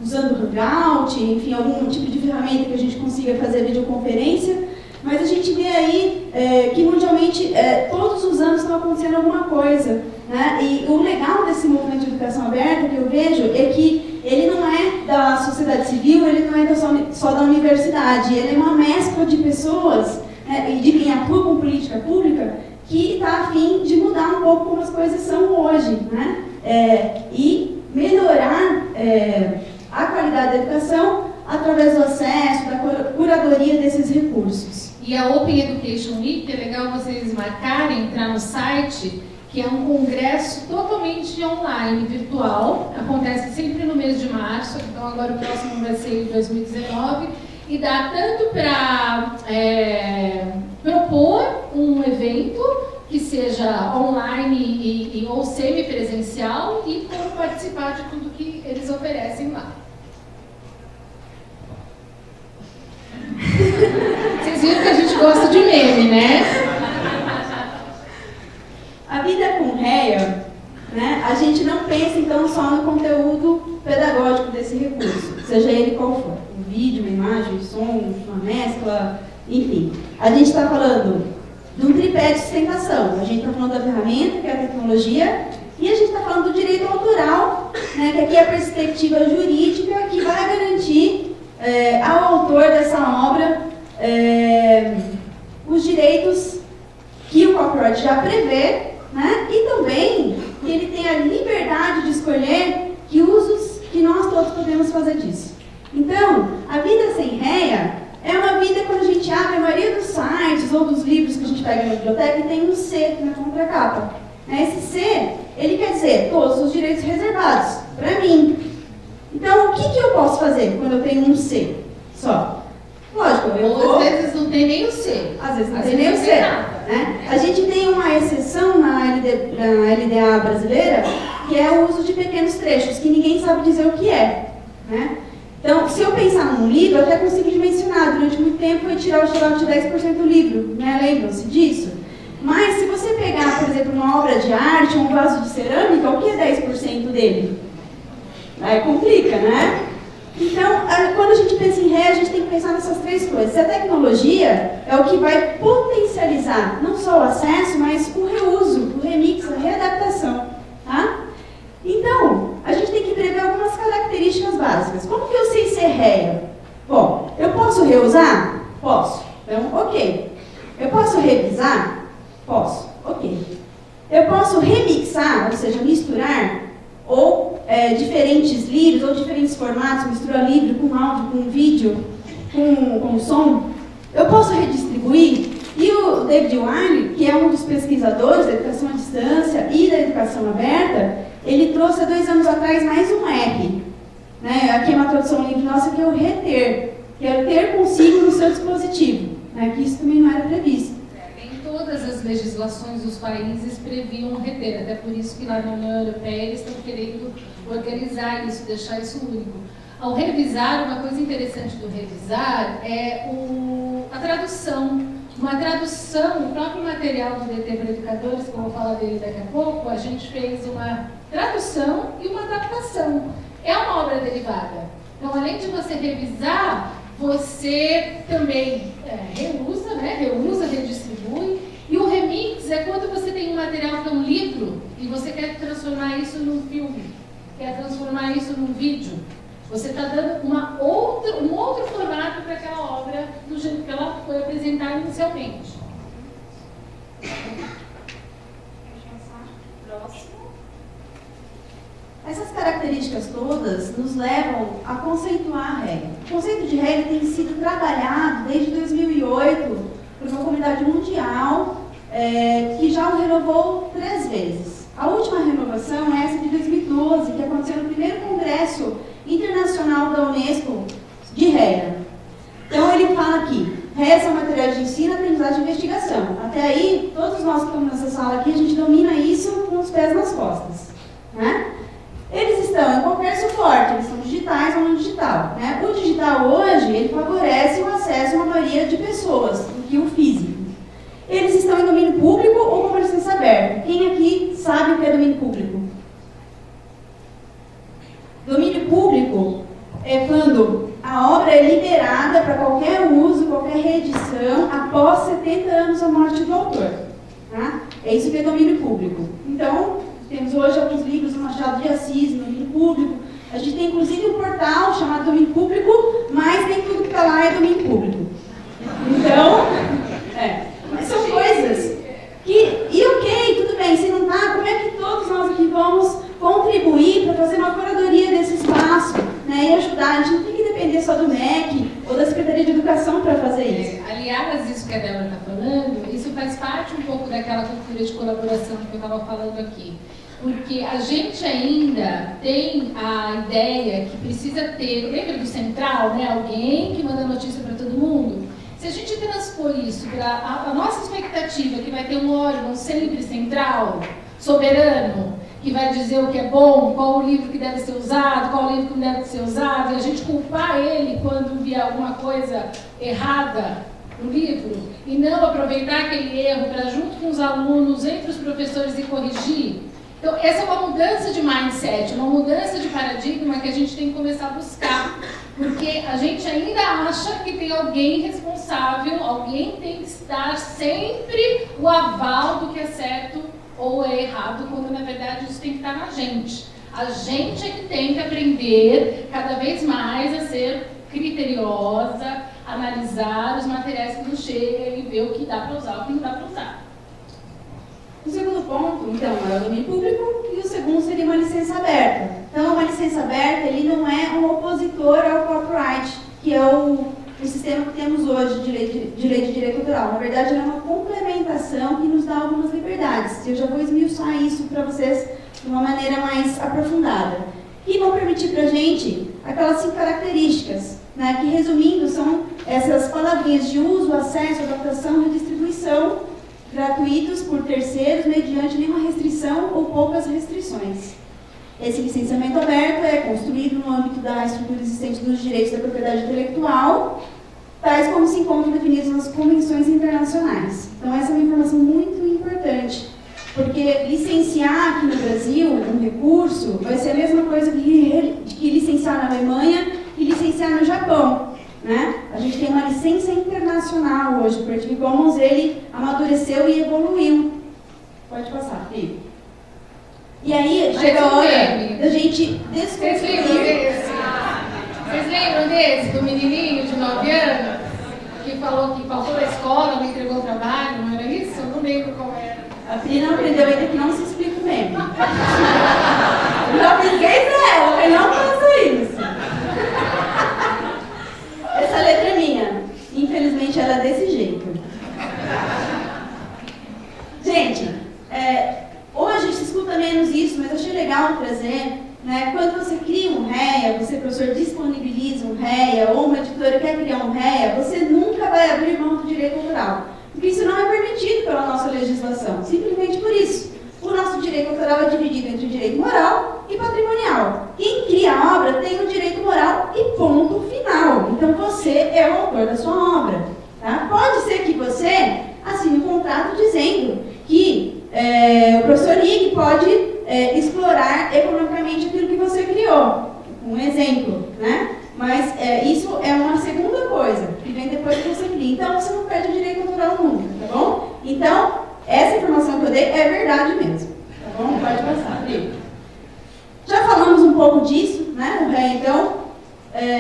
usando Hangout, enfim, algum tipo de ferramenta que a gente consiga fazer videoconferência, mas a gente vê aí que mundialmente todos os anos está acontecendo alguma coisa, né? E o legal desse movimento de educação aberta que eu vejo é que ele não é da sociedade civil, ele não é só da universidade, ele é uma mescla de pessoas e de quem atua com política pública que está a fim de mudar um pouco como as coisas são hoje, né? E melhorar a qualidade da educação através do acesso, da curadoria desses recursos. E a Open Education Week, é legal vocês marcarem, entrar no site, que é um congresso totalmente online, virtual, acontece sempre no mês de março, então agora o próximo vai ser em 2019, e dá tanto para propor um evento que seja online ou semipresencial e como participar de tudo que eles oferecem lá. Vocês viram que a gente gosta de meme, né? A vida com REA, né, a gente não pensa então só no conteúdo pedagógico desse recurso, seja ele qual for, um vídeo, uma imagem, um som, uma mescla, enfim. A gente está falando de um tripé de sustentação, a gente está falando da ferramenta, que é a tecnologia, e a gente está falando do direito autoral, né, que aqui é a perspectiva jurídica que vai garantir ao autor dessa obra os direitos que o copyright já prevê, né? E também que ele tem a liberdade de escolher que usos que nós todos podemos fazer disso. Então, a vida sem REA é sites ou dos livros que a gente pega na biblioteca e tem um C na contracapa. Esse C, ele quer dizer todos os direitos reservados, para mim. Então, o que eu posso fazer quando eu tenho um C só? Lógico, eu vou... Às vezes não tem nem o C. Às vezes não tem nem o C. Né? A gente tem uma exceção na LDA brasileira, que é o uso de pequenos trechos, que ninguém sabe dizer o que é. Né? Então, se eu pensar num livro, eu até consigo dimensionar. Durante muito tempo eu tirar o xerox de 10% do livro. Né? Lembram-se disso? Mas se você pegar, por exemplo, uma obra de arte, um vaso de cerâmica, o que é 10% dele? Aí complica, né? Então, quando a gente pensa em ré, a gente tem que pensar nessas três coisas. Se a tecnologia é o que vai potencializar não só o acesso, mas o reuso, o remix, a readaptação. Tá? Então, a gente tem que prever algumas características básicas. Como que eu sei ser réia? Bom, eu posso reusar? Posso. Então, ok. Eu posso revisar? Posso. Ok. Eu posso remixar, ou seja, misturar, ou diferentes livros, ou diferentes formatos, mistura livro com áudio, com vídeo, com som. Eu posso redistribuir. E o David Wiley, que é um dos pesquisadores da educação à distância e da educação aberta, ele trouxe há 2 anos atrás mais um R. Né? Aqui é uma tradução livre nossa que é o reter, que é o ter consigo no seu dispositivo. Né? Que isso também não era previsto. Todas as legislações dos países previam reter, até por isso que lá na União Europeia eles estão querendo organizar isso, deixar isso único. Ao revisar, uma coisa interessante do revisar é a tradução. Uma tradução, o próprio material do DT para educadores, que eu vou falar dele daqui a pouco, a gente fez uma tradução e uma adaptação. É uma obra derivada. Então, além de você revisar, você também reusa, né? Reusa, redistribui. E o remix é quando você tem um material que é um livro e você quer transformar isso num filme, quer transformar isso num vídeo. Você está dando um outro formato para aquela obra do jeito que ela foi apresentada inicialmente. Próximo. Essas características todas nos levam a conceituar a regra. O conceito de regra tem sido trabalhado desde 2008 por uma comunidade mundial que já o renovou 3 vezes. A última renovação é essa de 2012, que aconteceu no primeiro Congresso Internacional da Unesco de regra. Então ele fala aqui, regra são materiais de ensino, aprendizagem e investigação. Até aí, todos nós que estamos nessa sala aqui, a gente domina isso com os pés nas costas. Né? Eles estão em qualquer suporte, eles são digitais ou não digital. Né? O digital hoje, ele favorece o acesso a uma maioria de pessoas do que o físico. Eles estão em domínio público ou com licença aberta? Quem aqui sabe o que é domínio público? Domínio público é quando a obra é liberada para qualquer uso, qualquer reedição, após 70 anos da morte do autor. Tá? É isso que é domínio público. Então, temos hoje alguns livros do Machado de Assis, no domínio público. A gente tem inclusive um portal chamado Domínio Público, mas nem tudo que está lá é domínio público. Então, mas são coisas que, e ok, tudo bem, se não está, como é que todos nós aqui vamos contribuir para fazer uma curadoria desse espaço, né, e ajudar? A gente não tem que depender só do MEC ou da Secretaria de Educação para fazer isso. Aliás, isso que a Débora está falando, isso faz parte um pouco daquela cultura de colaboração que eu estava falando aqui. Porque a gente ainda tem a ideia que precisa ter, lembra do central, né? Alguém que manda notícia para todo mundo? Se a gente transpor isso para a nossa expectativa, que vai ter um órgão sempre central, soberano, que vai dizer o que é bom, qual o livro que deve ser usado, qual o livro que não deve ser usado, e a gente culpar ele quando vier alguma coisa errada no livro, e não aproveitar aquele erro para, junto com os alunos, entre os professores, e corrigir. Então, essa é uma mudança de mindset, uma mudança de paradigma que a gente tem que começar a buscar, porque a gente ainda acha que tem alguém responsável, alguém tem que dar sempre o aval do que é certo ou é errado, quando na verdade isso tem que estar na gente. A gente é que tem que aprender cada vez mais a ser criteriosa, analisar os materiais que nos chegam e ver o que dá para usar, o que não dá para usar. O segundo ponto, então, é o domínio público, e o segundo seria uma licença aberta. Então, uma licença aberta, ele não é um opositor ao copyright, que é o o sistema que temos hoje de lei de direito autoral. Na verdade, ela é uma complementação que nos dá algumas liberdades. Eu já vou esmiuçar isso para vocês de uma maneira mais aprofundada. Que vão permitir para a gente aquelas 5 características, né, que, resumindo, são essas palavrinhas de uso, acesso, adaptação e distribuição gratuitos por terceiros, mediante nenhuma restrição ou poucas restrições. Esse licenciamento aberto é construído no âmbito da estrutura existente dos direitos da propriedade intelectual, tais como se encontram definidos nas convenções internacionais. Então, essa é uma informação muito importante, porque licenciar aqui no Brasil um recurso vai ser a mesma coisa que licenciar na Alemanha e licenciar no Japão. Né? A gente tem uma licença internacional hoje. O Creative Commons, ele amadureceu e evoluiu. Pode passar, Felipe. E aí, chega a hora da gente desconstruir. Vocês lembram desse, do menininho de 9 anos, que falou que faltou da escola, não entregou o trabalho, não era isso? Eu não lembro qual era. A Pri não aprendeu ainda que não se explica o meme. Eu já apliquei pra ela, eu não faço isso. Essa letra é minha. Infelizmente, ela é desse jeito. Gente, hoje se escuta menos isso, mas eu achei legal trazer, né? Quando você cria um REA, você, professor, disponibiliza um REA, ou uma editora quer criar um REA, você nunca vai abrir mão do direito autoral. Porque isso não é permitido pela nossa legislação, simplesmente por isso. O nosso direito autoral é dividido entre direito moral e patrimonial. Quem cria a obra tem o direito moral e ponto final. Então você é o autor da sua obra. Tá? Pode ser que você assine um contrato dizendo que o professor Ig pode explorar economicamente aquilo que você criou. Um exemplo, né? Mas isso é uma segunda coisa, que vem depois que você cria. Então, você não perde o direito autoral nunca, tá bom? Então, essa informação que eu dei é verdade mesmo, tá bom? Pode passar, Felipe. Já falamos um pouco disso, né? O REA, então,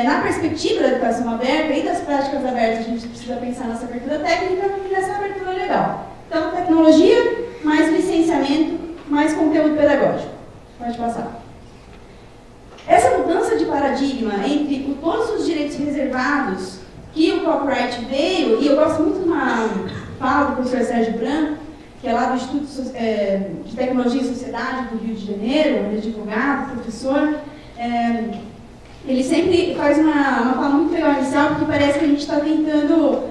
na perspectiva da educação aberta e das práticas abertas, a gente precisa pensar nessa abertura técnica e nessa abertura legal. Então, tecnologia, mais licenciamento, mais conteúdo pedagógico. Pode passar. Essa mudança de paradigma entre todos os direitos reservados que o copyright veio, e eu gosto muito de uma fala do professor Sérgio Branco, que é lá do Instituto de Tecnologia e Sociedade do Rio de Janeiro, ele é advogado, professor, ele sempre faz uma fala muito legal inicial, porque parece que a gente está tentando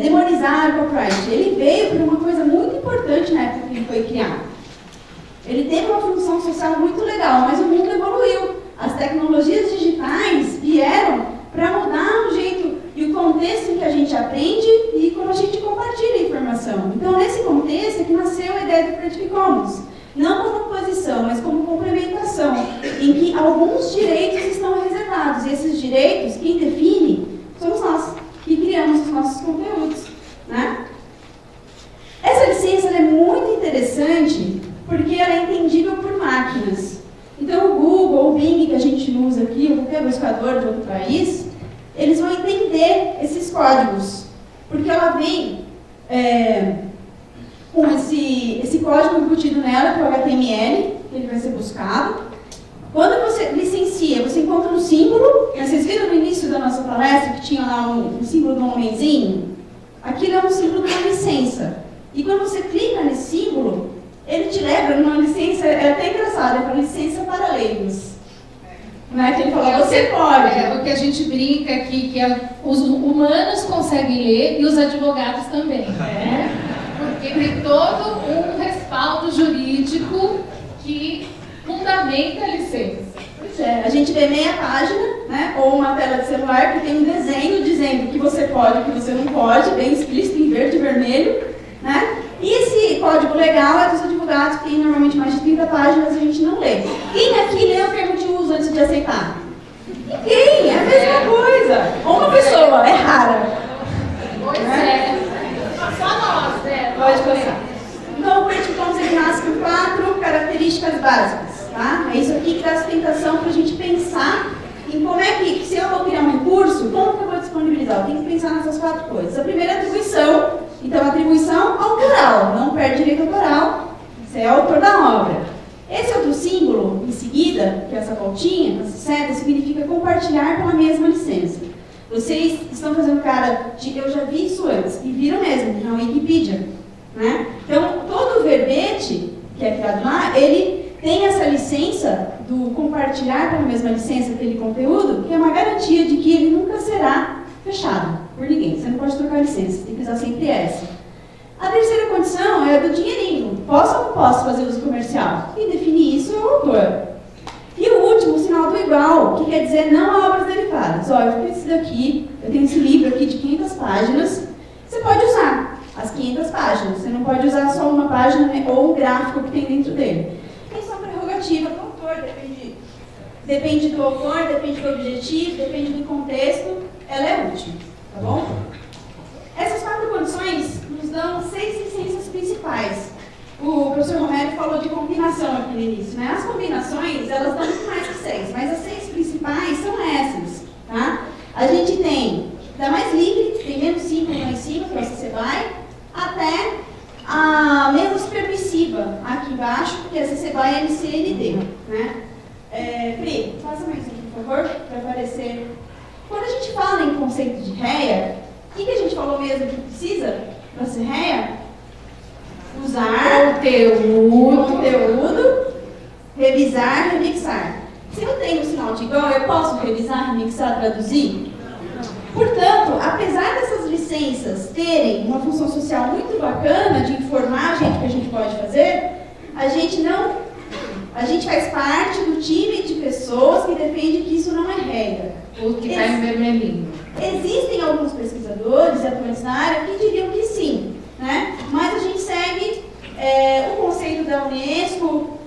demonizar o copyright. Ele veio por uma coisa muito importante na época que ele foi criado. Ele teve uma função social muito legal, mas o mundo evoluiu. As tecnologias digitais vieram para mudar o jeito e o contexto em que a gente aprende e como a gente compartilha a informação. Então, nesse contexto é que nasceu a ideia do Creative Commons. Não como oposição, mas como complementação, em que alguns direitos estão reservados. E esses direitos, quem define, somos nós, que criamos os nossos conteúdos. Né? Essa licença é muito interessante porque ela é entendível por máquinas. Então, o Google ou o Bing, que a gente usa aqui, ou qualquer buscador de outro país, eles vão entender esses códigos, porque ela vem com esse código embutido nela, que é o HTML, que ele vai ser buscado. Quando você licencia, você encontra um símbolo, vocês viram no início da nossa palestra que tinha lá um símbolo do homenzinho? Aquilo é um símbolo de uma licença. E quando você clica nesse símbolo, ele te leva numa licença, é até engraçado, é para licença para leigos. Né? Que ele fala, você pode. O que a gente brinca aqui, que os humanos conseguem ler e os advogados também. Né? Porque tem todo um respaldo jurídico que fundamenta a licença. Pois é, a gente vê meia página, né? Ou uma tela de celular que tem um desenho dizendo que você pode e que você não pode, bem explícito em verde e vermelho. Né? E esse código legal é dos advogados, que tem normalmente mais de 30 páginas e a gente não lê. Quem aqui lê o termo de uso antes de aceitar? Ninguém, é a mesma coisa. Uma pessoa, é rara. Pois é. Só nós, né? Pode passar. Então, o Creative Commons ele nasce com 4 características básicas. Tá? É isso aqui que dá sustentação para a gente pensar em como é que, se eu vou criar um recurso, como que eu vou disponibilizar? Eu tenho que pensar nessas 4 coisas. A primeira é a atribuição. Então, atribuição autoral, não perde direito autoral, você é autor da obra. Esse outro símbolo, em seguida, que é essa voltinha, essa seta, significa compartilhar pela mesma licença. Vocês estão fazendo cara de eu já vi isso antes, e viram mesmo, na Wikipedia. Né? Então, todo o verbete que é criado lá, ele tem essa licença do compartilhar pela mesma licença aquele conteúdo, que é uma garantia de que ele nunca será fechado por ninguém. Você não pode trocar licença, tem que usar sempre essa. A terceira condição é a do dinheirinho. Posso ou não posso fazer uso comercial? Quem define isso é o autor. E o último, o sinal do igual, que quer dizer não a obras derivadas. Ó, eu tenho esse daqui, eu tenho esse livro aqui de 500 páginas, você pode usar as 500 páginas, você não pode usar só uma página, né, ou um gráfico que tem dentro dele. Isso é uma prerrogativa do autor, depende do autor, depende do objetivo, depende do contexto, ela é útil, tá bom? Essas 4 condições nos dão 6 licenças principais. O professor Romero falou de combinação aqui no início, né? As combinações, elas dão muito mais que 6, mas as 6 principais são essas, tá? A gente tem da mais livre, tem menos 5 lá em cima, que é o CC BY, até a menos permissiva aqui embaixo, que é a CC BY LCND, né? Pri, faça mais um, por favor, para aparecer. Quando a gente fala em conceito de REA, o que a gente falou mesmo que precisa para ser REA? Usar conteúdo, revisar, remixar. Se eu tenho o sinal de igual, eu posso revisar, remixar, traduzir? Portanto, apesar dessas licenças terem uma função social muito bacana de informar a gente o que a gente pode fazer, a gente faz parte do time de pessoas que defende que isso não é regra. O que está em vermelhinho. Existem alguns pesquisadores e atuantes na área que diriam que sim, né? Mas a gente segue o conceito da Unesco,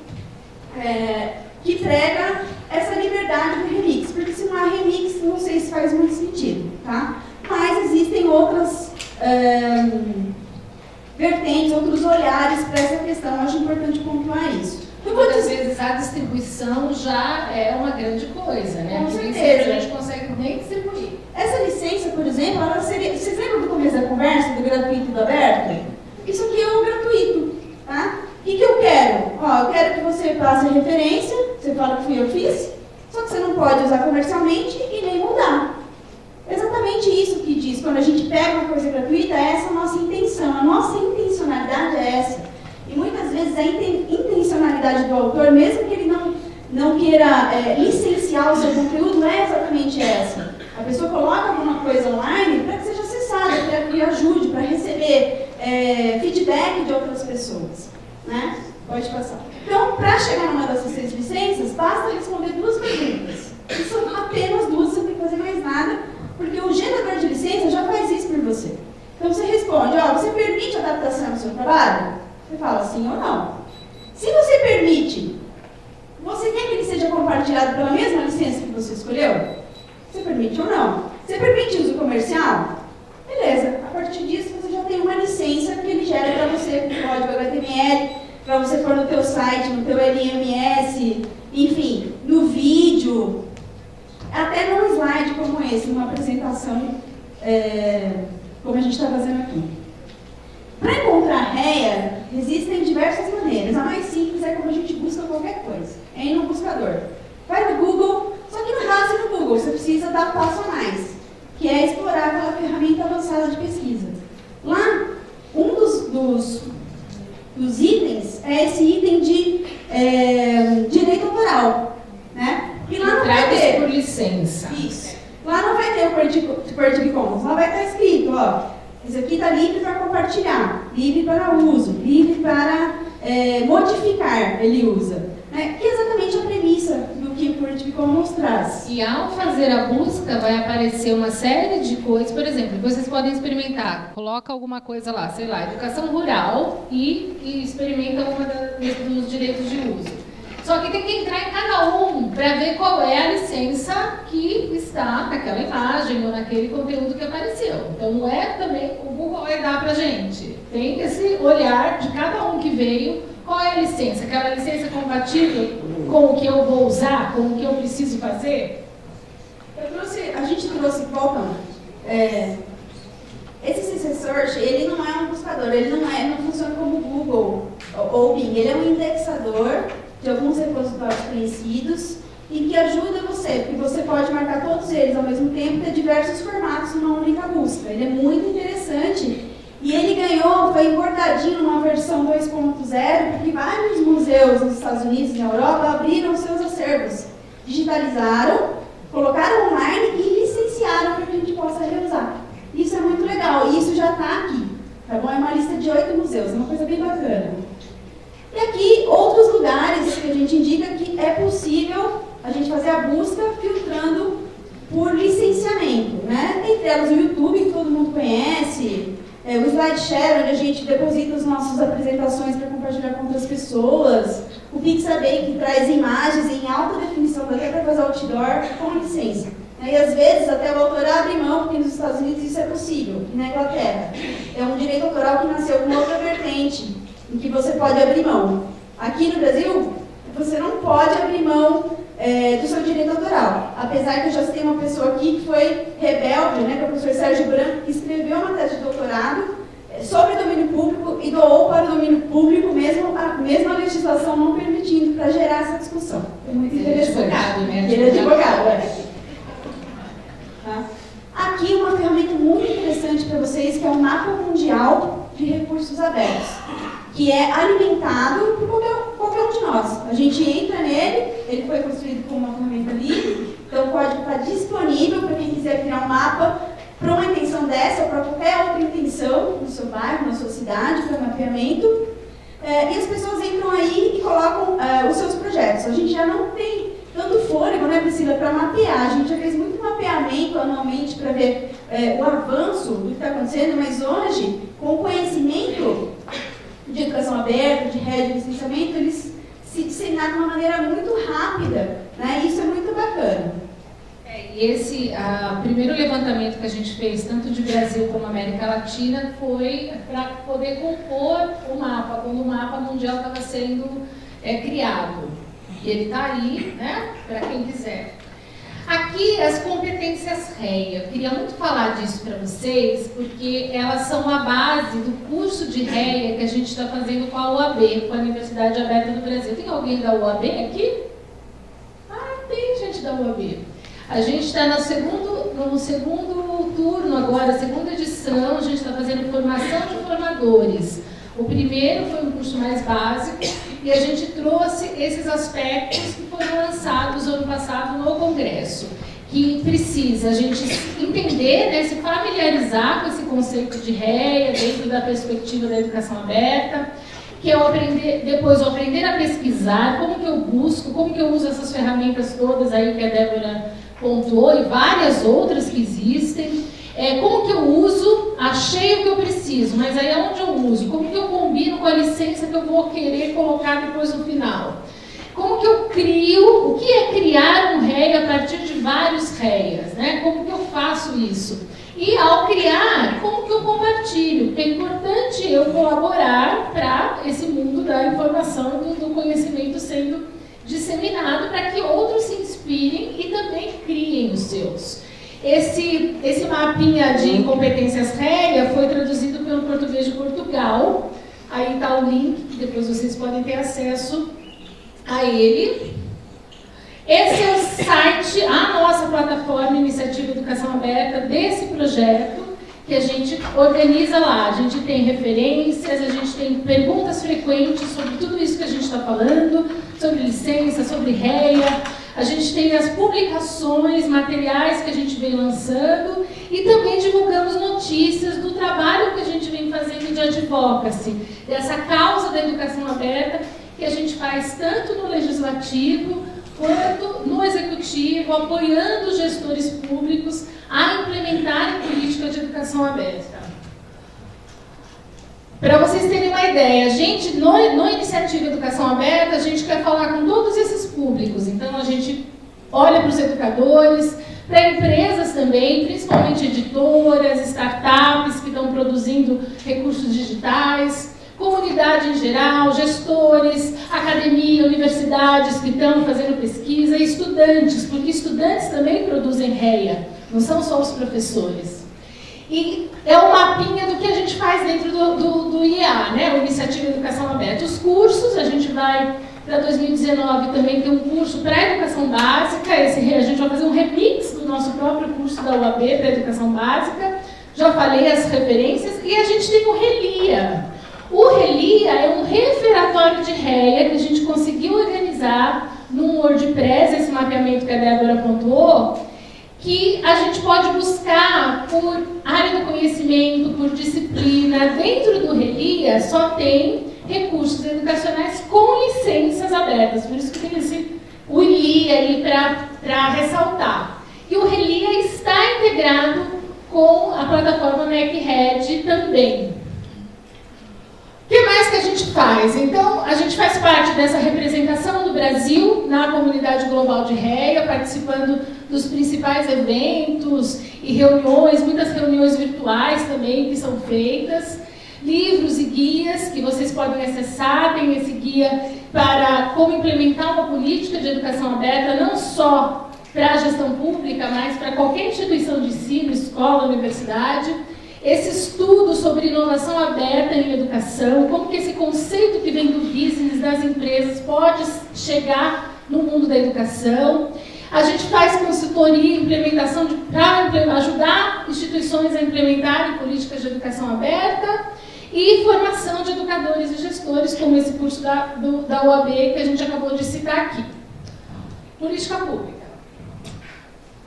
que prega essa liberdade do remix, porque se não há remix, não sei se faz muito sentido, tá? Mas existem outras vertentes, outros olhares para essa questão, acho importante pontuar isso. Muitas vezes a distribuição já é uma grande coisa, né? Com Porque certeza. a gente consegue nem distribuir. Essa licença, por exemplo, ela seria... Vocês lembram do começo da conversa, do gratuito e do aberto? Isso aqui é o gratuito, tá? O que eu quero? Ó, eu quero que você passe a referência, você fala que fui eu que fiz, só que você não pode usar comercialmente e nem mudar. Exatamente isso que diz, quando a gente pega uma coisa gratuita, essa é a nossa intenção, a nossa intencionalidade é essa. E muitas vezes a intencionalidade do autor, mesmo que ele não queira licenciar o seu conteúdo, é exatamente essa. A pessoa coloca alguma coisa online para que seja acessada, para que ajude, para receber feedback de outras pessoas. Né? Pode passar. Então, para chegar numa dessas 6 licenças, basta responder 2 perguntas. E são apenas 2, você não tem que fazer mais nada, porque o gerador de licença já faz isso por você. Então, você responde, você permite adaptação ao seu trabalho? Você fala sim ou não. Se você permite, você quer que ele seja compartilhado pela mesma licença que você escolheu? Você permite ou não? Você permite uso comercial? Beleza. A partir disso, você já tem uma licença que ele gera para você com código HTML, para você pôr no teu site, no teu LMS, enfim, no vídeo, até num slide como esse, numa apresentação como a gente está fazendo aqui. Para encontrar REA, existem diversas maneiras. A mais simples é como a gente busca qualquer coisa. É ir no buscador. Vai no Google, só que não basta no Google, você precisa dar passo a mais, que é explorar aquela ferramenta avançada de pesquisa. Lá, um dos itens é esse item de direito autoral. Né? E lá não vai ter... por licença. Isso. Lá não vai ter o Creative Commons, lá vai estar escrito, isso aqui está livre para compartilhar, livre para uso, livre para modificar, ele usa. Né? Que é exatamente a premissa do que o Creative Commons traz. E ao fazer a busca, vai aparecer uma série de coisas, por exemplo, vocês podem experimentar, coloca alguma coisa lá, sei lá, educação rural e experimenta uma dos direitos de uso. Só que tem que entrar em cada um para ver qual é a licença que está naquela imagem ou naquele conteúdo que apareceu. Então não é também o Google vai dar para a gente. Tem esse olhar de cada um que veio, qual é a licença? Aquela licença compatível com o que eu vou usar, com o que eu preciso fazer? A gente trouxe, voltando, esse CC Search, ele não é um buscador, ele não funciona como Google ou Bing, ele é um indexador de alguns repositórios conhecidos e que ajuda você, porque você pode marcar todos eles ao mesmo tempo e ter diversos formatos numa única busca. Ele é muito interessante e ele ganhou, foi engordadinho numa versão 2.0, porque vários museus nos Estados Unidos e na Europa abriram seus acervos, digitalizaram, colocaram online e licenciaram para que a gente possa reusar. Isso é muito legal e isso já está aqui, tá bom? É uma lista de 8 museus, é uma coisa bem bacana. E aqui, outros lugares que a gente indica que é possível a gente fazer a busca filtrando por licenciamento, né? Entre elas o YouTube, que todo mundo conhece, o SlideShare, onde a gente deposita as nossas apresentações para compartilhar com outras pessoas, o Pixabay, que traz imagens em alta definição, dá até para fazer outdoor com licença. E às vezes até o autor abre mão, porque nos Estados Unidos isso é possível, e na Inglaterra. É um direito autoral que nasceu com outra vertente, em que você pode abrir mão. Aqui no Brasil, você não pode abrir mão do seu direito autoral. Apesar que eu já citei uma pessoa aqui que foi rebelde, né, que é o professor Sérgio Branco, que escreveu uma tese de doutorado sobre domínio público e doou para o domínio público, mesmo a legislação não permitindo, para gerar essa discussão. É muito interessante. Ele é advogado, né? Ele é advogado, Tá? Aqui uma ferramenta muito interessante para vocês, que é o Mapa Mundial de Recursos Abertos, que é alimentado por qualquer um de nós. A gente entra nele, ele foi construído como uma ferramenta livre, então o código está disponível para quem quiser criar um mapa para uma intenção dessa ou para qualquer outra intenção, no seu bairro, na sua cidade, para mapeamento. E as pessoas entram aí e colocam os seus projetos. A gente já não tem tanto fôlego, né, Priscila, para mapear. A gente já fez muito mapeamento anualmente para ver o avanço do que está acontecendo, mas hoje, com o conhecimento de educação aberta, de rede de licenciamento, eles se disseminaram de uma maneira muito rápida, né? E isso é muito bacana. E esse primeiro levantamento que a gente fez, tanto de Brasil como América Latina, foi para poder compor o mapa, quando o mapa mundial estava sendo criado. E ele está aí, né, para quem quiser. Aqui, as competências REA. Eu queria muito falar disso para vocês, porque elas são a base do curso de REA que a gente está fazendo com a UAB, com a Universidade Aberta do Brasil. Tem alguém da UAB aqui? Tem gente da UAB. A gente está no segundo turno agora, segunda edição, a gente está fazendo formação de formadores. O primeiro foi um curso mais básico e a gente trouxe esses aspectos que foram lançados ano passado no Congresso, que precisa a gente entender, né, se familiarizar com esse conceito de REA dentro da perspectiva da educação aberta, que é depois aprender a pesquisar, como que eu busco, como que eu uso essas ferramentas todas aí que a Débora pontuou e várias outras que existem. Como que eu uso, achei o que eu preciso, mas aí aonde eu uso? Como que eu combino com a licença que eu vou querer colocar depois no final? Como que eu crio, o que é criar um REA a partir de vários REAs, né? Como que eu faço isso? E ao criar, como que eu compartilho? Porque é importante eu colaborar para esse mundo da informação, do conhecimento sendo disseminado, para que outros se inspirem e também criem os seus. Esse mapinha de competências REA foi traduzido pelo Português de Portugal. Aí está o link, que depois vocês podem ter acesso a ele. Esse é o site, a nossa plataforma Iniciativa Educação Aberta desse projeto, que a gente organiza lá. A gente tem referências, a gente tem perguntas frequentes sobre tudo isso que a gente está falando, sobre licença, sobre REA. A gente tem as publicações, materiais que a gente vem lançando e também divulgamos notícias do trabalho que a gente vem fazendo de advocacy, dessa causa da educação aberta que a gente faz tanto no legislativo quanto no executivo, apoiando os gestores públicos a implementarem política de educação aberta. Para vocês terem uma ideia, a gente, no Iniciativa Educação Aberta, a gente quer falar com todos esses públicos. Então, a gente olha para os educadores, para empresas também, principalmente editoras, startups que estão produzindo recursos digitais, comunidade em geral, gestores, academia, universidades que estão fazendo pesquisa, e estudantes, porque estudantes também produzem REA, não são só os professores. E é um mapinha do que a gente faz dentro do IEA, né? O Iniciativa Educação Aberta. Os cursos, a gente vai Para 2019 também tem um curso para educação básica, a gente vai fazer um remix do nosso próprio curso da UAB para educação básica. Já falei as referências, e a gente tem o Relia. O Relia é um referatório de REA que a gente conseguiu organizar num WordPress, esse mapeamento que a Débora apontou, que a gente pode buscar por área do conhecimento, por disciplina. Dentro do Relia só tem recursos educacionais com licenças abertas, por isso que tem o ILI ali para ressaltar. E o Relia está integrado com a plataforma NECRED também. O que mais que a gente faz? Então, a gente faz parte dessa representação do Brasil na comunidade global de REA, participando dos principais eventos e reuniões, muitas reuniões virtuais também que são feitas, livros e guias que vocês podem acessar. Tem esse guia para como implementar uma política de educação aberta, não só para a gestão pública, mas para qualquer instituição de ensino, escola, universidade. Esse estudo sobre inovação aberta em educação, como que esse conceito que vem do business, das empresas, pode chegar no mundo da educação. A gente faz consultoria e implementação para ajudar instituições a implementarem políticas de educação aberta e formação de educadores e gestores, como esse curso da UAB que a gente acabou de citar aqui. Política pública.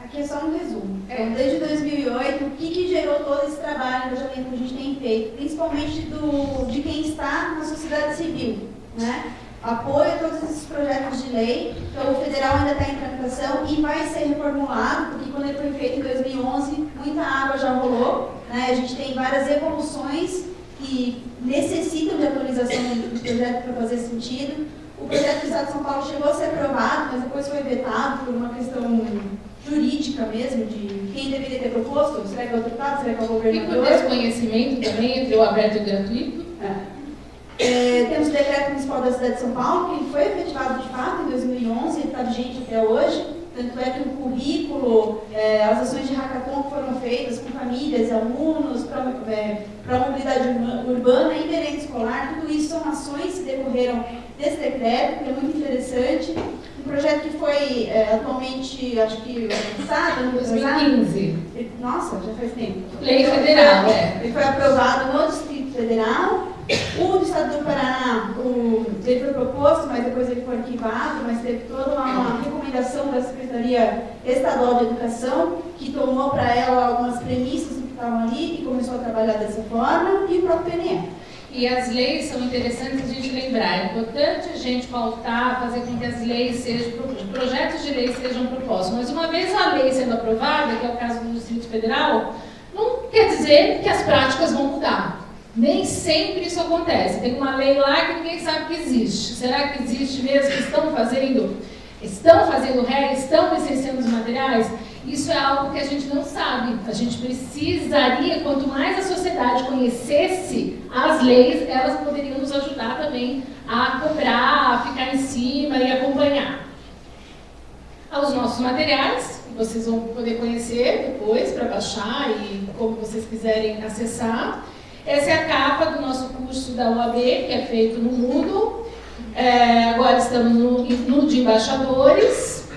Aqui é só um resumo. Então, desde 2008, o que gerou todo esse trabalho, engajamento que a gente tem feito, principalmente de quem está na sociedade civil, né? Apoio a todos esses projetos de lei. Então, o federal ainda está em tramitação e vai ser reformulado, porque quando ele foi feito em 2011, muita água já rolou, né? A gente tem várias evoluções que necessitam de atualização do projeto para fazer sentido. O projeto do Estado de São Paulo chegou a ser aprovado, mas depois foi vetado por uma questão jurídica mesmo, de quem deveria ter proposto. Será que é o deputado? Será que é o governador? E por desconhecimento também entre o aberto e o gratuito? Temos o decreto municipal da cidade de São Paulo, que foi efetivado de fato em 2011, ele está vigente até hoje. Tanto é que o currículo, as ações de hackathon que foram feitas com famílias, alunos, para a mobilidade urbana e merenda escolar, tudo isso são ações que decorreram desse decreto, que é muito interessante. Um projeto que foi atualmente, acho que lançado no 2015. Nossa, já faz tempo. Lei federal, Ele foi aprovado no Distrito Federal. O do Estado do Paraná, ele foi proposto, mas depois ele foi arquivado, mas teve toda uma recomendação da Secretaria Estadual de Educação, que tomou para ela algumas premissas que estavam ali e começou a trabalhar dessa forma, e o próprio PNE. E as leis são interessantes a gente lembrar. É importante a gente pautar, fazer com que as leis sejam, projetos de lei sejam propostos. Mas uma vez a lei sendo aprovada, que é o caso do Distrito Federal, não quer dizer que as práticas vão mudar. Nem sempre isso acontece. Tem uma lei lá que ninguém sabe que existe. Será que existe mesmo? Que estão fazendo REA, estão licenciando os materiais? Isso é algo que a gente não sabe. A gente precisaria, quanto mais a sociedade conhecesse as leis, elas poderiam nos ajudar também a cobrar, a ficar em cima e acompanhar. Os nossos materiais, que vocês vão poder conhecer depois para baixar e como vocês quiserem acessar. Essa é a capa do nosso curso da UAB, que é feito no Moodle. Agora estamos no de embaixadores.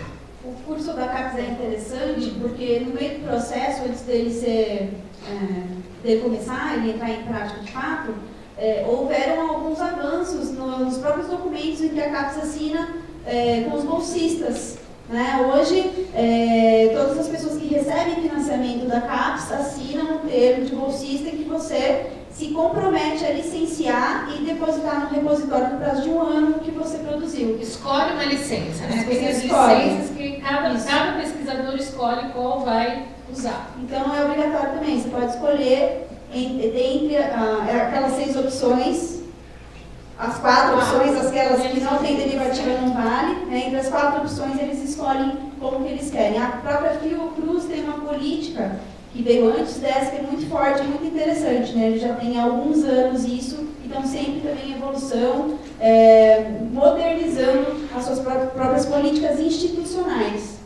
O curso da CAPES é interessante porque no meio do processo, antes dele começar, ele entrar em prática de fato, houveram alguns avanços nos próprios documentos em que a CAPES assina com os bolsistas. Né? Hoje, todas as pessoas que recebem financiamento da CAPES assinam um termo de bolsista em que você se compromete a licenciar e depositar no repositório no prazo de 1 ano o que você produziu. Escolhe uma licença, né? Tem as licenças que cada pesquisador escolhe qual vai usar. Então, é obrigatório também. Você pode escolher entre aquelas 6 opções. As 4 opções, aquelas que não tem derivativa não vale, né? Entre as 4 opções eles escolhem como que eles querem. A própria Fiocruz tem uma política que veio antes dessa, que é muito forte, muito interessante, né? Ele já tem há alguns anos isso, então sempre também em evolução, modernizando as suas próprias políticas institucionais.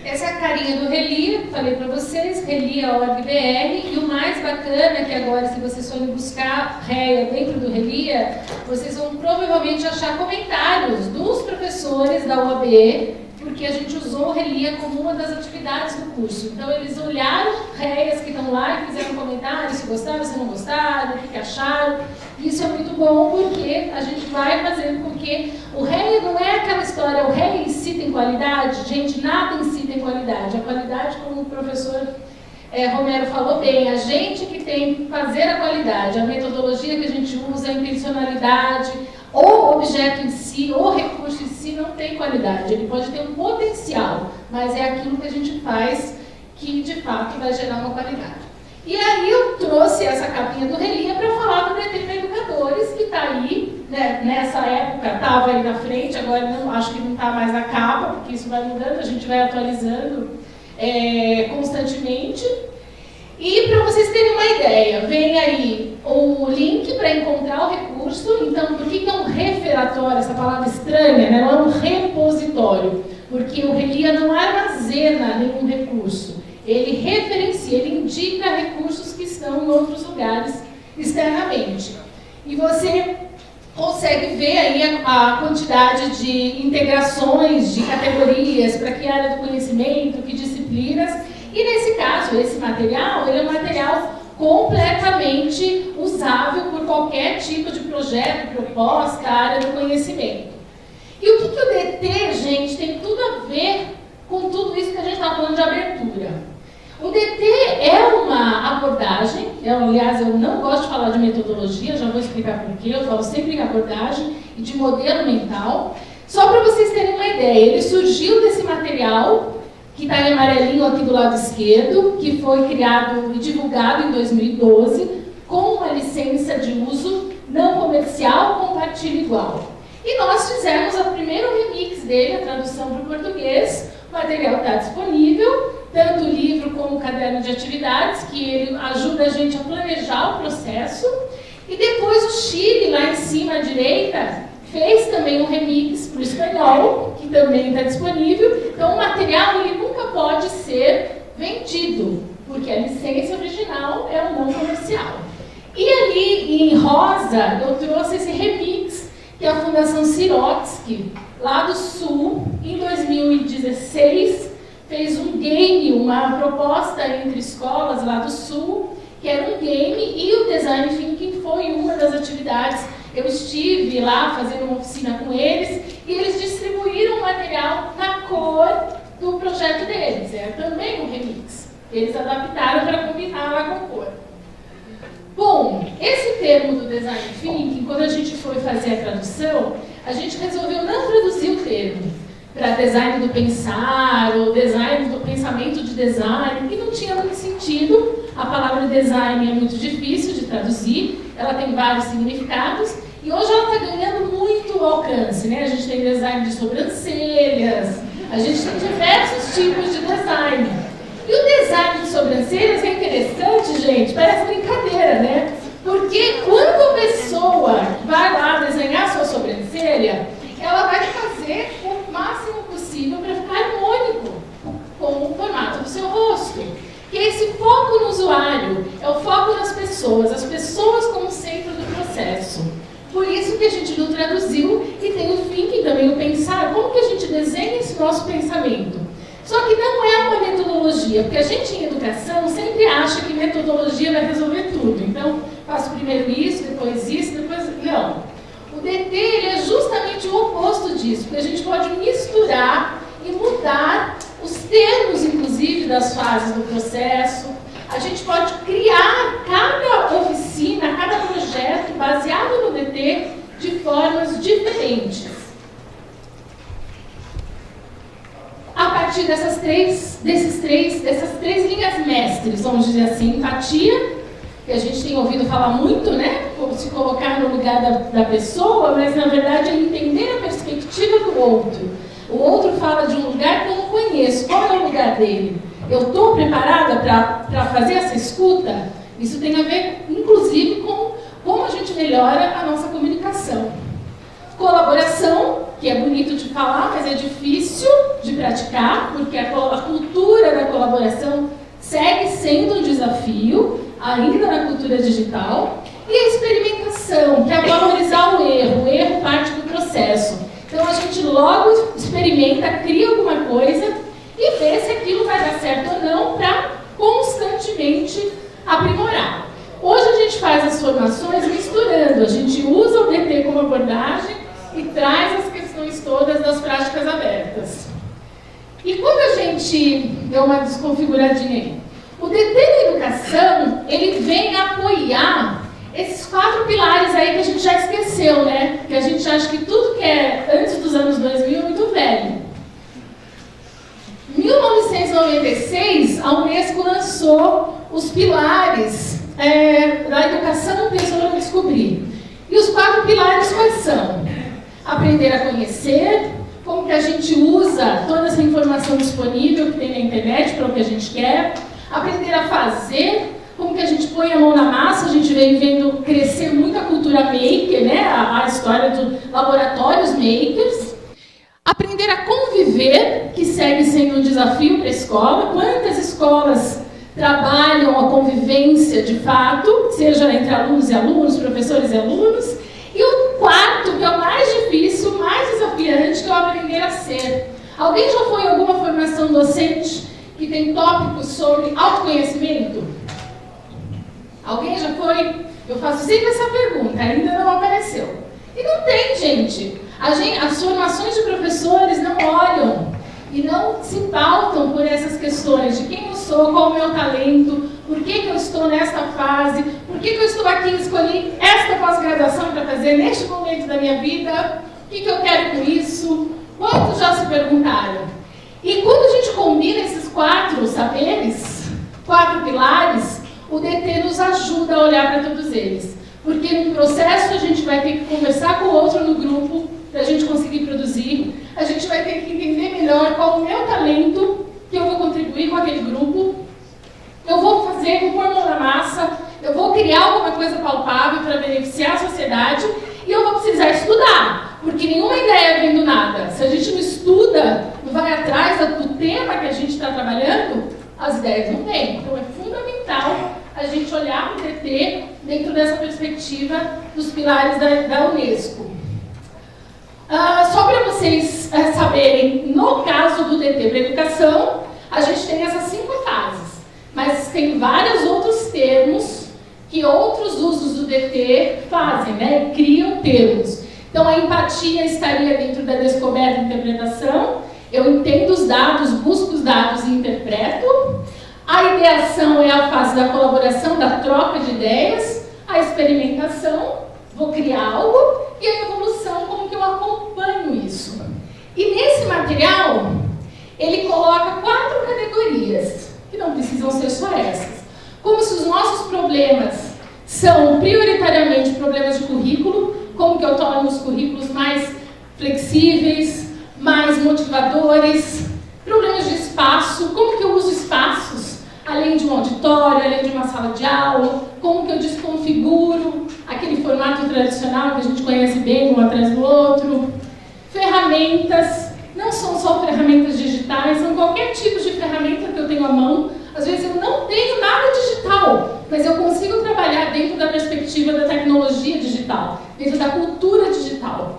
Essa é a carinha do Relia, falei para vocês, relia.org.br, e o mais bacana é que agora, se vocês forem buscar REA dentro do Relia, vocês vão provavelmente achar comentários dos professores da UAB, porque a gente usou o Relia como uma das atividades do curso. Então, eles olharam REAs que estão lá e fizeram comentários, se gostaram, se não gostaram, o que acharam. Isso é muito bom, porque a gente vai fazendo com que o REA não é aquela história, o REA em si tem qualidade. Gente, nada em si tem qualidade. A qualidade, como o professor Romero falou bem, a gente que tem que fazer a qualidade, a metodologia que a gente usa, a intencionalidade, o objeto em si, o recurso em si não tem qualidade. Ele pode ter um potencial, mas é aquilo que a gente faz que, de fato, vai gerar uma qualidade. E aí eu trouxe essa capinha do Relia para falar do DT para Educadores, que está aí, né, nessa época estava aí na frente, agora não, acho que não está mais na capa, porque isso vai mudando, a gente vai atualizando constantemente. E para vocês terem uma ideia, vem aí o link para encontrar o recurso. Então, por que é um referatório, essa palavra estranha, né? Não é um repositório? Porque o Relia não armazena nenhum recurso. Ele referencia, ele indica recursos que estão em outros lugares externamente. E você consegue ver aí a quantidade de integrações, de categorias, para que área do conhecimento, que disciplinas. E nesse caso, esse material, ele é um material completamente usável por qualquer tipo de projeto, proposta, área do conhecimento. E o que o DT, gente, tem tudo a ver com tudo isso que a gente está falando de abertura. O DT é uma abordagem, aliás, eu não gosto de falar de metodologia, já vou explicar por quê, eu falo sempre em abordagem e de modelo mental. Só para vocês terem uma ideia, ele surgiu desse material, que está em amarelinho aqui do lado esquerdo, que foi criado e divulgado em 2012, com uma licença de uso não comercial, compartilha igual. E nós fizemos o primeiro remix dele, a tradução para o português. O material está disponível, tanto o livro como o caderno de atividades, que ele ajuda a gente a planejar o processo. E depois o Chile, lá em cima à direita, fez também um remix para o espanhol, que também está disponível. Então o material ele nunca pode ser vendido, porque a licença original é o não comercial. E ali em rosa eu trouxe esse remix, que é a Fundação Sirotsky, lá do Sul, em 2016, fez um game, uma proposta entre escolas lá do Sul, que era um game, e o Design Thinking foi uma das atividades. Eu estive lá fazendo uma oficina com eles, e eles distribuíram o material na cor do projeto deles. É também um remix. Eles adaptaram para combinar lá com a cor. Bom, esse termo do Design Thinking, quando a gente foi fazer a tradução, a gente resolveu não traduzir o termo para design do pensar, ou design do pensamento de design, que não tinha muito sentido. A palavra design é muito difícil de traduzir, ela tem vários significados, e hoje ela está ganhando muito alcance, né? A gente tem design de sobrancelhas, a gente tem diversos tipos de design. E o design de sobrancelhas é interessante, gente, parece brincadeira, né? Porque quando a pessoa vai lá desenhar sua sobrancelha, ela vai fazer o máximo possível para ficar harmônico com o formato do seu rosto. Que é esse foco no usuário, é o foco nas pessoas, as pessoas como centro do processo. Por isso que a gente não traduziu e tem o thinking também, o pensar, como que a gente desenha esse nosso pensamento. Só que não é uma metodologia, porque a gente em educação sempre acha que metodologia vai resolver tudo. Então, faço primeiro isso, depois isso, depois... Não. O DT ele é justamente o oposto disso, porque a gente pode misturar e mudar os termos, inclusive, das fases do processo. A gente pode criar cada oficina, cada projeto baseado no DT de formas diferentes. A partir dessas três linhas mestres, vamos dizer assim, empatia, que a gente tem ouvido falar muito, né? Como se colocar no lugar da pessoa, mas na verdade é entender a perspectiva do outro. O outro fala de um lugar que eu não conheço. Qual é o lugar dele? Eu estou preparada para fazer essa escuta? Isso tem a ver, inclusive, com como a gente melhora a nossa comunicação. Colaboração, que é bonito de falar, mas é difícil de praticar, porque a cultura da colaboração segue sendo um desafio, ainda na cultura digital, e a experimentação, que é valorizar o erro parte do processo. Então a gente logo experimenta, cria alguma coisa e vê se aquilo vai dar certo ou não para constantemente aprimorar. Hoje a gente faz as formações misturando, a gente usa o DT como abordagem e traz as questões todas das práticas abertas. E quando a gente deu uma desconfiguradinha aí, o DT da educação, ele vem apoiar esses 4 pilares aí que a gente já esqueceu, né? Que a gente acha que tudo que é antes dos anos 2000 é muito velho. Em 1996, a Unesco lançou os pilares da educação pensando em descobrir. E os 4 pilares quais são? Aprender a conhecer, como que a gente usa toda essa informação disponível que tem na internet para o que a gente quer. Aprender a fazer, como que a gente põe a mão na massa, a gente vem vendo crescer muito a cultura maker, né? A história dos laboratórios makers. Aprender a conviver, que segue sendo um desafio para a escola. Quantas escolas trabalham a convivência de fato, seja entre alunos e alunos, professores e alunos. E o 4, que é o mais difícil, o mais desafiante, que é o aprender a ser. Alguém já foi em alguma formação docente que tem tópicos sobre autoconhecimento? Alguém já foi? Eu faço sempre essa pergunta, ainda não apareceu. E não tem, gente. As formações de professores não olham e não se pautam por essas questões de quem eu sou, qual o meu talento, por que eu estou nesta fase, por que eu estou aqui e escolhi esta pós-graduação para fazer neste momento da minha vida, o que eu quero com isso, quantos já se perguntaram? E quando a gente combina esses 4 saberes, 4 pilares, o DT nos ajuda a olhar para todos eles. Porque no processo a gente vai ter que conversar com o outro no grupo, para a gente conseguir produzir, a gente vai ter que entender melhor qual o meu talento, que eu vou contribuir com aquele grupo, eu vou fazer, vou pôr mão na massa, eu vou criar alguma coisa palpável para beneficiar a sociedade, e eu vou precisar estudar, porque nenhuma ideia vem do nada. Se a gente não estuda, não vai atrás do tema que a gente está trabalhando, as ideias não vêm. Então é fundamental a gente olhar para o DT dentro dessa perspectiva dos pilares da Unesco. Só para vocês saberem, no caso do DT para educação, a gente tem essas 5 fases, mas tem vários outros termos que outros usos do DT fazem, né? Criam termos. Então a empatia estaria dentro da descoberta e interpretação. Eu entendo os dados, busco os dados e interpreto. A ideação é a fase da colaboração, da troca de ideias. A experimentação, vou criar algo. E a evolução, como que eu acompanho isso. E nesse material, ele coloca 4 categorias, que não precisam ser só essas. Como se os nossos problemas são prioritariamente problemas de currículo, como que eu torno os currículos mais flexíveis, mais motivadores, problemas de espaço, como que eu uso espaços, além de um auditório, além de uma sala de aula, como que eu desconfiguro aquele formato tradicional que a gente conhece bem, um atrás do outro. Ferramentas, não são só ferramentas digitais, são qualquer tipo de ferramenta que eu tenho à mão. Às vezes eu não tenho nada digital, mas eu consigo trabalhar dentro da perspectiva da tecnologia digital, dentro da cultura digital.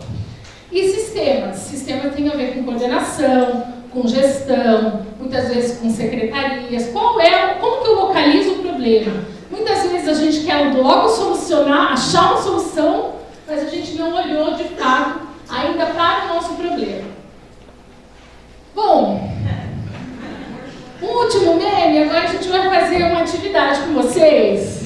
E sistemas. Sistemas tem a ver com coordenação, com gestão, muitas vezes com secretarias. Como que eu localizo o problema? Muitas vezes a gente quer logo solucionar, achar uma solução, mas a gente não olhou de fato ainda para o nosso problema. Bom, um último meme, agora a gente vai fazer uma atividade com vocês,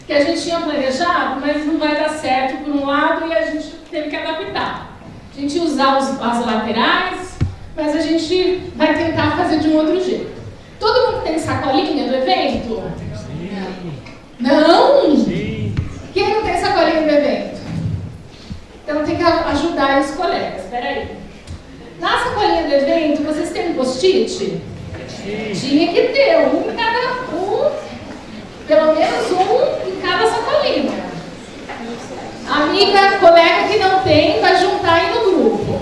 que a gente tinha planejado, mas não vai dar certo por um lado e a gente teve que adaptar. A gente ia usar as laterais, mas a gente vai tentar fazer de um outro jeito. Todo mundo tem sacolinha do evento? Não? Sim. Quem não tem sacolinha do evento? Então tem que ajudar os colegas. Espera aí. Na sacolinha do evento, vocês têm um post-it? Sim. Tinha que ter pelo menos um em cada sacolinha. Amiga, colega que não tem, vai juntar aí no grupo.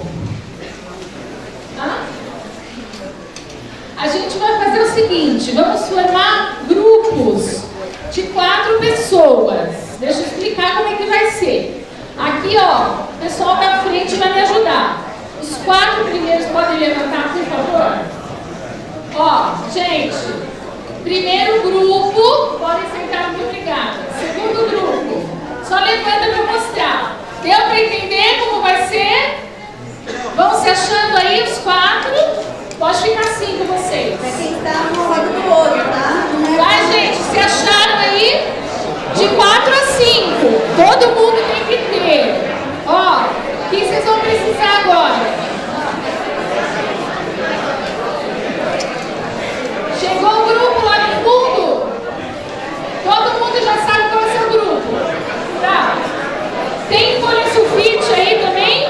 Gente, primeiro grupo, podem sentar, muito obrigada. Segundo grupo, só levanta para mostrar. Deu para entender como vai ser? Vão se achando aí os 4? Pode ficar 5 vocês. Pra quem está no lado do outro, tá? Não é Vai, gente, se acharam aí? De 4 a 5. Todo mundo tem que ter. Ó, o que vocês vão precisar agora? Chegou o grupo lá no fundo? Todo mundo já sabe qual é o seu grupo? Tá. Tem folha sulfite aí também? A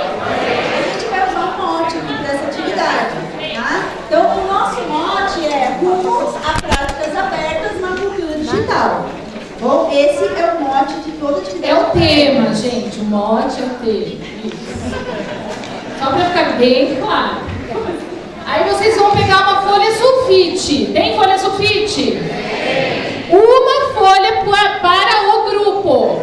gente vai usar um mote dessa atividade, tá? Então, o nosso mote é Rumos a Práticas Abertas na Cultura Digital. Bom, esse é o mote de toda atividade. É o tema, gente. O mote é o tema. Isso. Só para ficar bem claro. Aí vocês vão pegar uma folha sulfite. Tem folha sulfite? Uma folha para o grupo.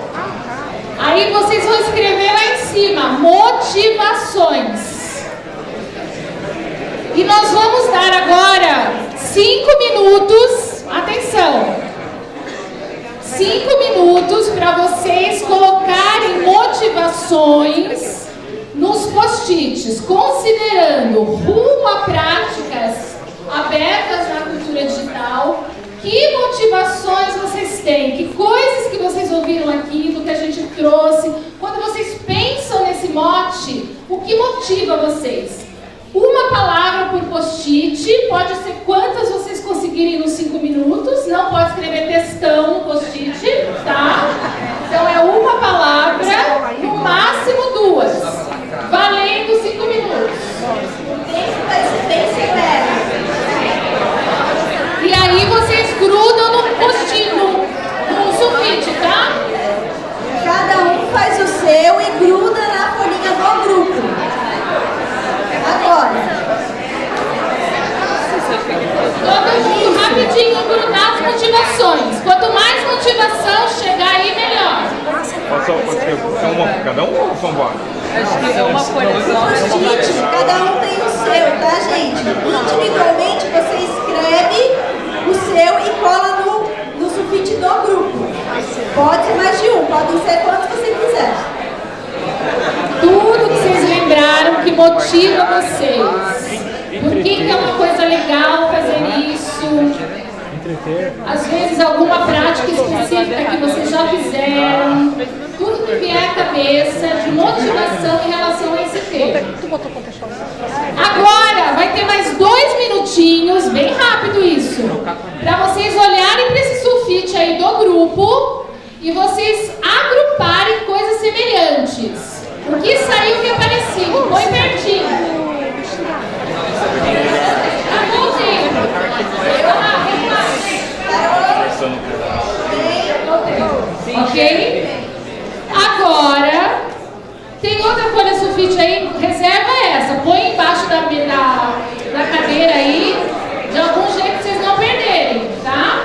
Aí vocês vão escrever lá em cima, motivações. E nós vamos dar agora 5 minutos, atenção, 5 minutos para vocês colocarem motivações nos post-its, considerando rumo a práticas abertas na cultura digital. Que motivações vocês têm? Que coisas que vocês ouviram aqui, do que a gente trouxe? Quando vocês pensam nesse mote, o que motiva vocês? Uma palavra por post-it, pode ser quantas vocês conseguirem nos 5 minutos, não pode escrever textão no post-it, tá? Então é uma palavra, no máximo 2, valendo 5 minutos. Vai ser bem severo. E aí vocês grudam no post-it, no sulfite, tá? Cada um faz o seu e gruda na folhinha do grupo. Agora. Todo mundo rapidinho grudar as motivações. Quanto mais motivação chegar aí, melhor. Pode ser uma por cada um ou são vários? Acho que é uma folha só. Post-it, cada um tem o seu, tá, gente? Individualmente você escreve o seu e cola no sulfite do grupo. Pode ser mais de um, pode ser quantos você quiser. Tudo que vocês lembraram que motiva vocês. Por que é uma coisa legal fazer isso? Às vezes alguma prática específica que vocês já fizeram. Tudo que vier à cabeça de motivação em relação a esse tema. Agora vai ter mais 2 minutinhos, bem rápido isso, para vocês olharem para esse sulfite aí do grupo e vocês agruparem coisas semelhantes. O que saiu que é parecido? Põe pertinho. Tá bonzinho. Ok? Agora, tem outra folha sulfite aí, reserva essa, põe embaixo da cadeira aí, de algum jeito vocês não perderem, tá?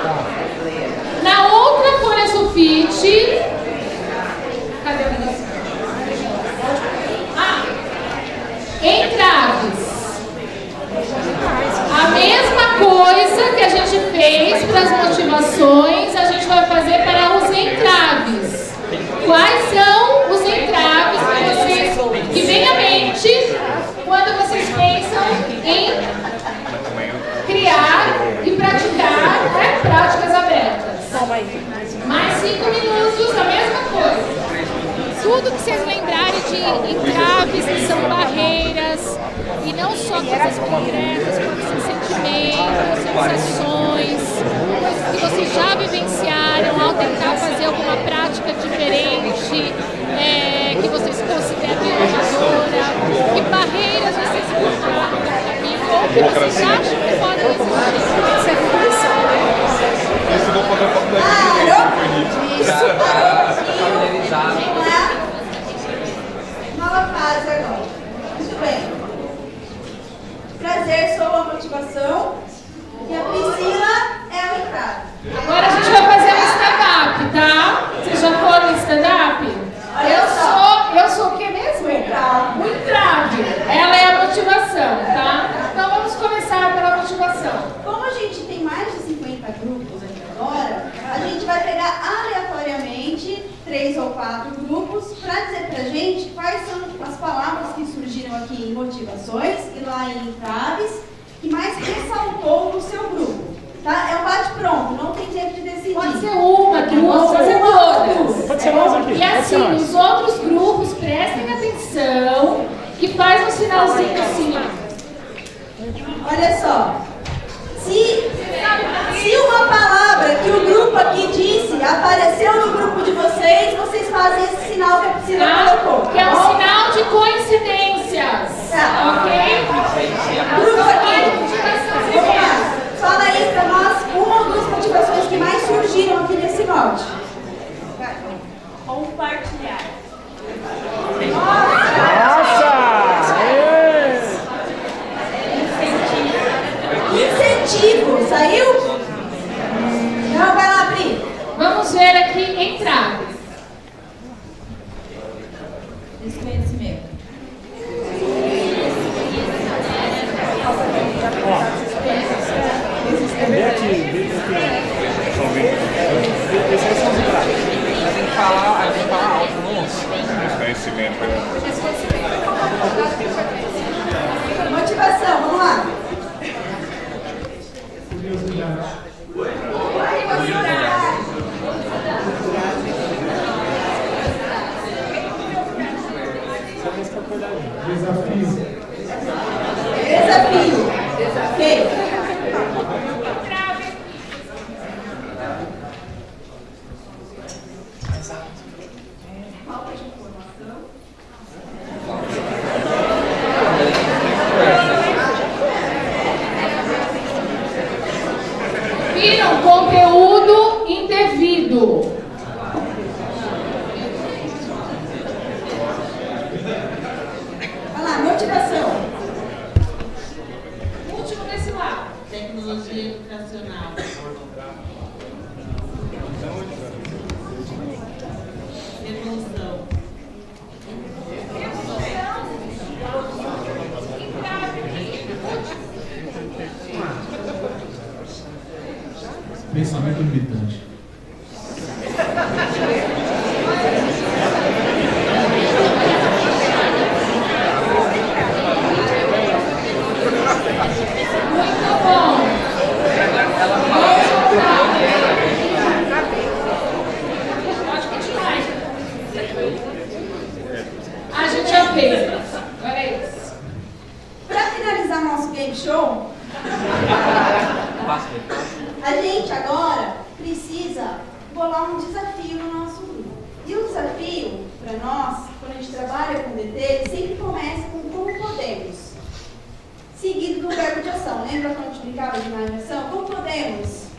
Na outra folha sulfite, cadê o negócio? Entraves. A mesma coisa que a gente fez para as motivações, a gente vai fazer para os entraves. Quais são os entraves que vem à mente quando vocês pensam em criar e praticar práticas abertas? Mais 5 minutos, a mesma coisa. Tudo que vocês lembrarem de entraves, que são barreiras, e não só coisas concretas, pode ser sentimentos, sensações, coisas que vocês já vivenciaram ao tentar fazer alguma prática diferente, que vocês consideram inovadora, que barreiras vocês encontraram no caminho, ou que vocês acham que podem existir. Isso eu vou fazer faculdade de Isso, vamos lá. Nova fase agora. Muito bem. Prazer, sou a motivação. E a Priscila é o entrave. Agora a gente vai fazer uma pegar aleatoriamente 3 ou 4 grupos para dizer para a gente quais são as palavras que surgiram aqui em motivações e lá em entraves que mais ressaltou no seu grupo. Tá? É um bate-pronto, não tem tempo de decidir. Pode ser uma, duas, pode ser todas. Pode ser nós aqui. E assim, os outros grupos, prestem atenção, que faz um sinalzinho assim. Olha só, se uma palavra que o grupo aqui disse apareceu no grupo de vocês, vocês fazem esse sinal que a Priscila colocou. Que é um sinal de coincidências. Tá. Ok? Grupo aqui, vamos lá. Fala aí pra nós uma ou duas motivações que mais surgiram aqui nesse molde. Compartilhar. Incentivo, saiu? Não, vai lá, Pri. Vamos ver aqui entraves. Desconhecimento. Vem aqui. Esse aí são os entraves. A gente fala alto, não? Desconhecimento. Motivação, vamos lá. Desafio. Ok. Viram? Conteúdo indevido. Vai lá, motivação. Último desse lado. Tecnologia educacional. Evolução. Pensamento limitante. Muito bom. Pode continuar. A gente já fez. Agora é isso. Para finalizar nosso game show, a gente agora precisa bolar um desafio no nosso grupo. E o desafio, para nós, quando a gente trabalha com DT, ele sempre começa com como podemos, seguido do verbo de ação. Lembra quando a gente brincava de imaginação? Como podemos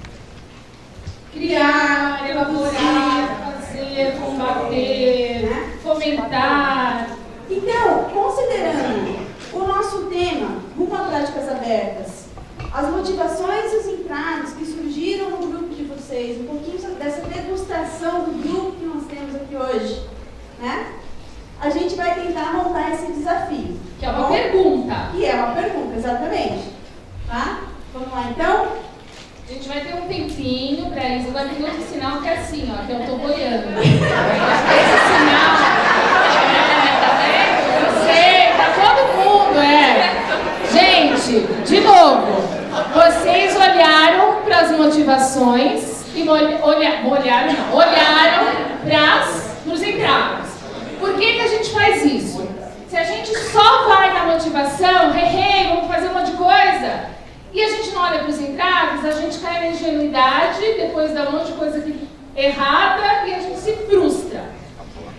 Criar, elaborar, fazer, combater, né? fomentar. Então, considerando o nosso tema, rumo a práticas abertas, as motivações e os entraves que surgiram no grupo de vocês, um pouquinho dessa degustação do grupo que nós temos aqui hoje, né? A gente vai tentar montar esse desafio. Que é uma pergunta. Que é uma pergunta, exatamente. Tá? Vamos lá, então? A gente vai ter um tempinho para isso. Agora tem outro sinal que é assim, ó, que eu tô boiando. Esse sinal, tá vendo? Eu sei, tá todo mundo, Gente, de novo, vocês olharam para as motivações e olharam para os entraves. Por que a gente faz isso? Se a gente só vai na motivação, vamos fazer um monte de coisa, e a gente não olha para os entraves, a gente cai na ingenuidade, depois dá um monte de coisa errada e a gente se frustra.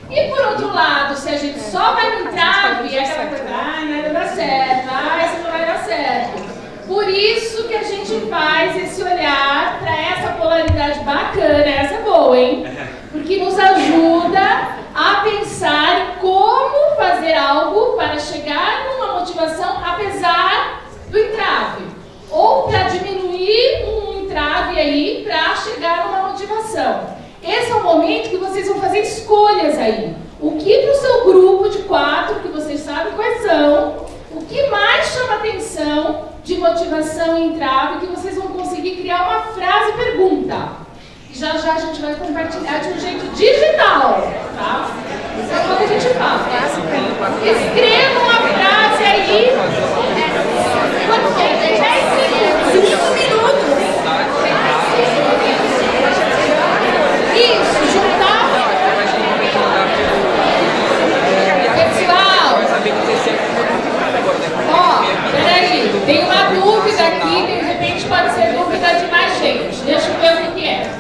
E por outro lado, se a gente só vai no entrave, é aquela coisa, não vai dar certo, isso não vai dar certo. Por isso que a gente faz esse olhar para essa polaridade bacana, essa é boa, hein? Porque nos ajuda a pensar em como fazer algo para chegar numa motivação apesar do entrave. Ou para diminuir um entrave aí para chegar numa motivação. Esse é o momento que vocês vão fazer escolhas aí. O que para o seu grupo de 4, que vocês sabem quais são, o que mais chama atenção de motivação e entrave, que vocês vão conseguir criar uma frase pergunta. Já já a gente vai compartilhar de um jeito digital, tá? Isso é o que a gente fala. Escrevam a frase aí. Quanto tempo? 10 minutos. 5 minutos. Isso, juntar. Pessoal, ó, peraí, tem uma dúvida aqui, de repente pode ser dúvida de mais gente. Deixa eu ver o que é.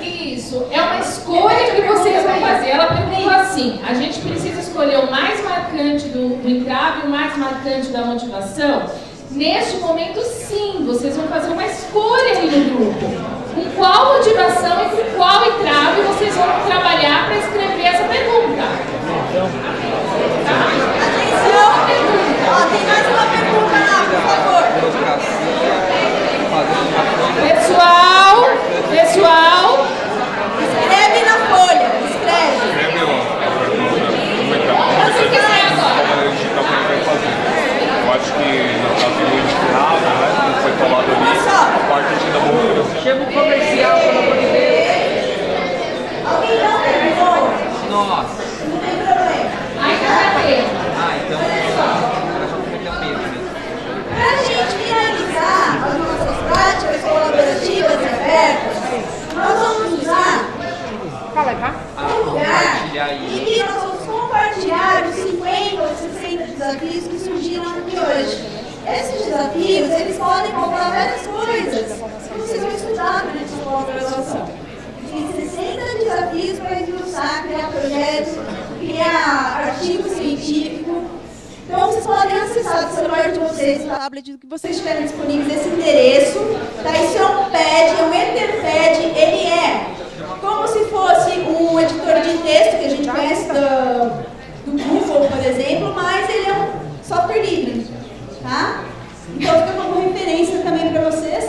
Isso, é uma escolha que vocês vão fazer. Ela perguntou assim: a gente precisa escolher o mais marcante do entrave e o mais marcante da motivação? Neste momento, sim, vocês vão fazer uma escolha aí no grupo. Com qual motivação e com qual entrave vocês vão trabalhar para escrever essa pergunta? Tá? Atenção! Ó, tem mais uma pergunta lá, por favor. Pessoal, Escreve na folha, escreve. você quiser agora. Eu acho que no desafio inicial, né, como foi falado ali, a parte da boca. Chama o comercial para não poder ver. Alguém não perguntou? Nossa. Não tem problema. Ainda vai ter. Ah, então Para a gente finalizar as nossas práticas colaborativas e abertas, nós vamos usar um lugar em que nós vamos compartilhar os 50 ou 60 desafios que surgiram aqui hoje. Esses desafios, eles podem comprar várias coisas que vocês vão estudar durante a sua graduação. Tem 60 desafios para esmiuçar, criar projetos, criar artigo científico. Então, vocês podem acessar do celular de vocês, do tablet, que vocês tiverem disponível esse endereço. Tá? Isso é um pad, é um Etherpad. Ele é como se fosse um editor de texto que a gente conhece do Google, por exemplo, mas ele é um software livre. Tá? Então, fica como referência também para vocês.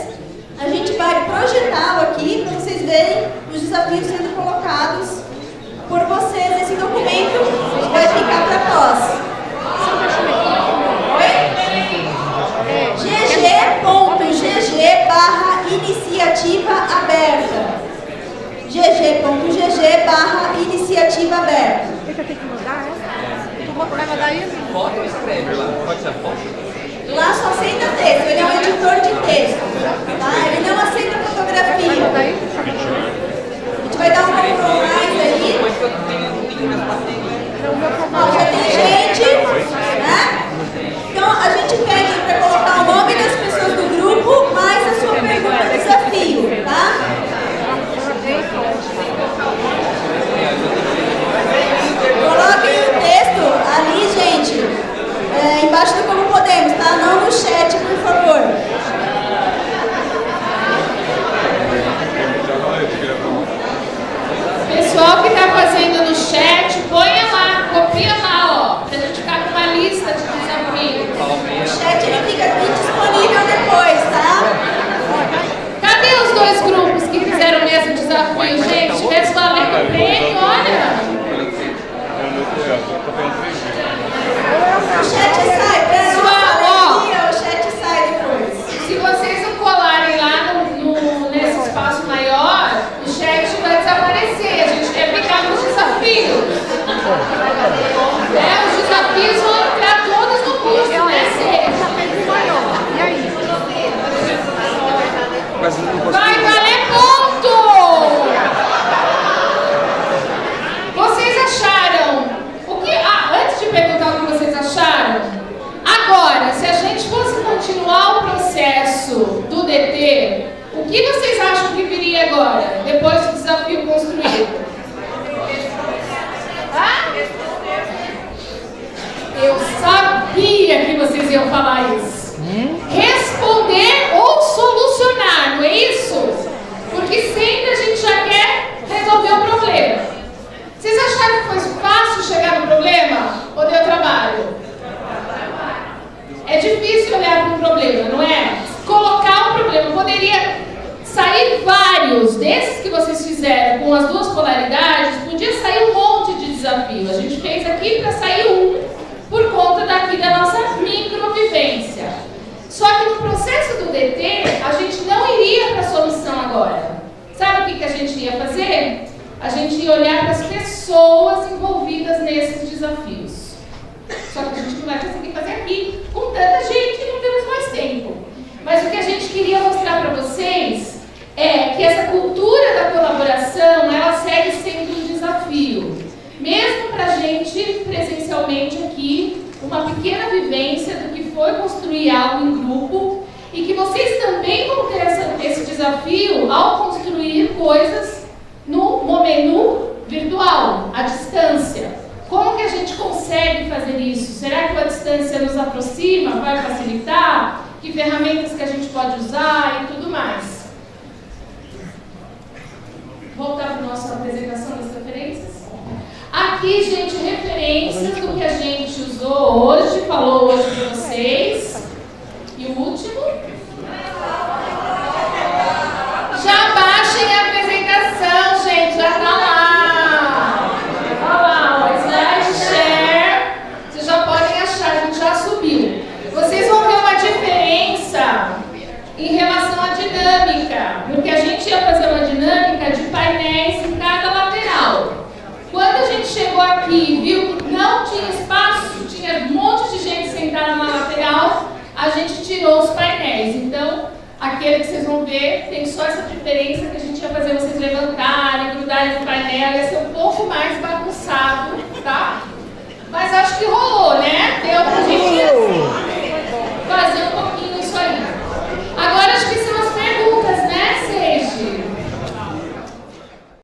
A gente vai projetá-lo aqui para vocês verem os desafios sendo colocados por vocês. Esse documento vai ficar para nós. gg.gg/iniciativa aberta. gg.gg/iniciativa aberta. vai mandar isso? Foto ou escreve lá? Pode ser foto? Lá só aceita texto, ele é um editor de texto. Tá? Ele não aceita fotografia. A gente vai dar um pouco mais aí. Ó, já tem gente, né? Então a gente pede para colocar o nome das pessoas do grupo, mais a sua pergunta desafio, tá? Coloquem o texto ali, gente, embaixo do Como Podemos, tá? Não no chat, por favor. Pessoal que está fazendo no chat, ponha lá, copia lá, ó, pra gente ficar com uma lista de desafios. O chat ele fica aqui disponível depois, tá? Cadê os dois grupos que fizeram o mesmo desafio, gente? Pessoal, lembra bem, olha. O chat sai, Pessoal, ó, o chat sai depois. se vocês não colarem lá nesse espaço maior, o chat vai desaparecer. A gente quer ficar nos desafios. Os desafios vão entrar todos no curso, né, Sérgio? Vai valer ponto! Vocês acharam? Antes de perguntar o que vocês acharam, agora, se a gente fosse continuar o processo do DT, o que vocês acham que viria agora, depois do desafio construído? Eu sabia que vocês iam falar isso. Responder ou solucionar, não é isso? Porque sempre a gente já quer resolver o problema. Vocês acharam que foi fácil chegar no problema? Ou deu trabalho? É difícil olhar para um problema, não é? Colocar um problema. Poderia sair vários desses que vocês fizeram com as duas polaridades, podia sair um monte de desafio. A gente fez aqui para sair um, por conta daqui da nossa microvivência. Só que no processo do DT, a gente não iria para a solução agora. Sabe desafios. Só que a gente não vai conseguir fazer aqui com tanta gente e não temos mais tempo. Mas o que a gente queria mostrar para vocês é que essa cultura da colaboração, ela segue sendo um desafio. Mesmo para a gente, presencialmente aqui, uma pequena vivência do que foi construir algo em grupo e que vocês também vão ter esse desafio ao construir coisas no momento virtual, à distância. Como que a gente consegue fazer isso? Será que a distância nos aproxima, vai facilitar? Que ferramentas que a gente pode usar e tudo mais? Voltar para a nossa apresentação das referências? Aqui, gente, referências do que a gente usou hoje, falou hoje para vocês. E o último? Já baixem a apresentação, gente, já está lá. Olha lá, ó, slide share. Vocês já podem achar, a gente já subiu. Vocês vão ver uma diferença em relação à dinâmica, porque a gente ia fazer uma dinâmica de painéis em cada lateral. Quando a gente chegou aqui e viu que não tinha espaço, tinha um monte de gente sentada na lateral, a gente tirou os painéis. Então, aquele que vocês vão ver, tem só essa diferença que a gente ia fazer vocês levantarem, grudarem no painel, ia ser um pouco mais bagunçado, tá? Mas acho que rolou, né? Deu pra gente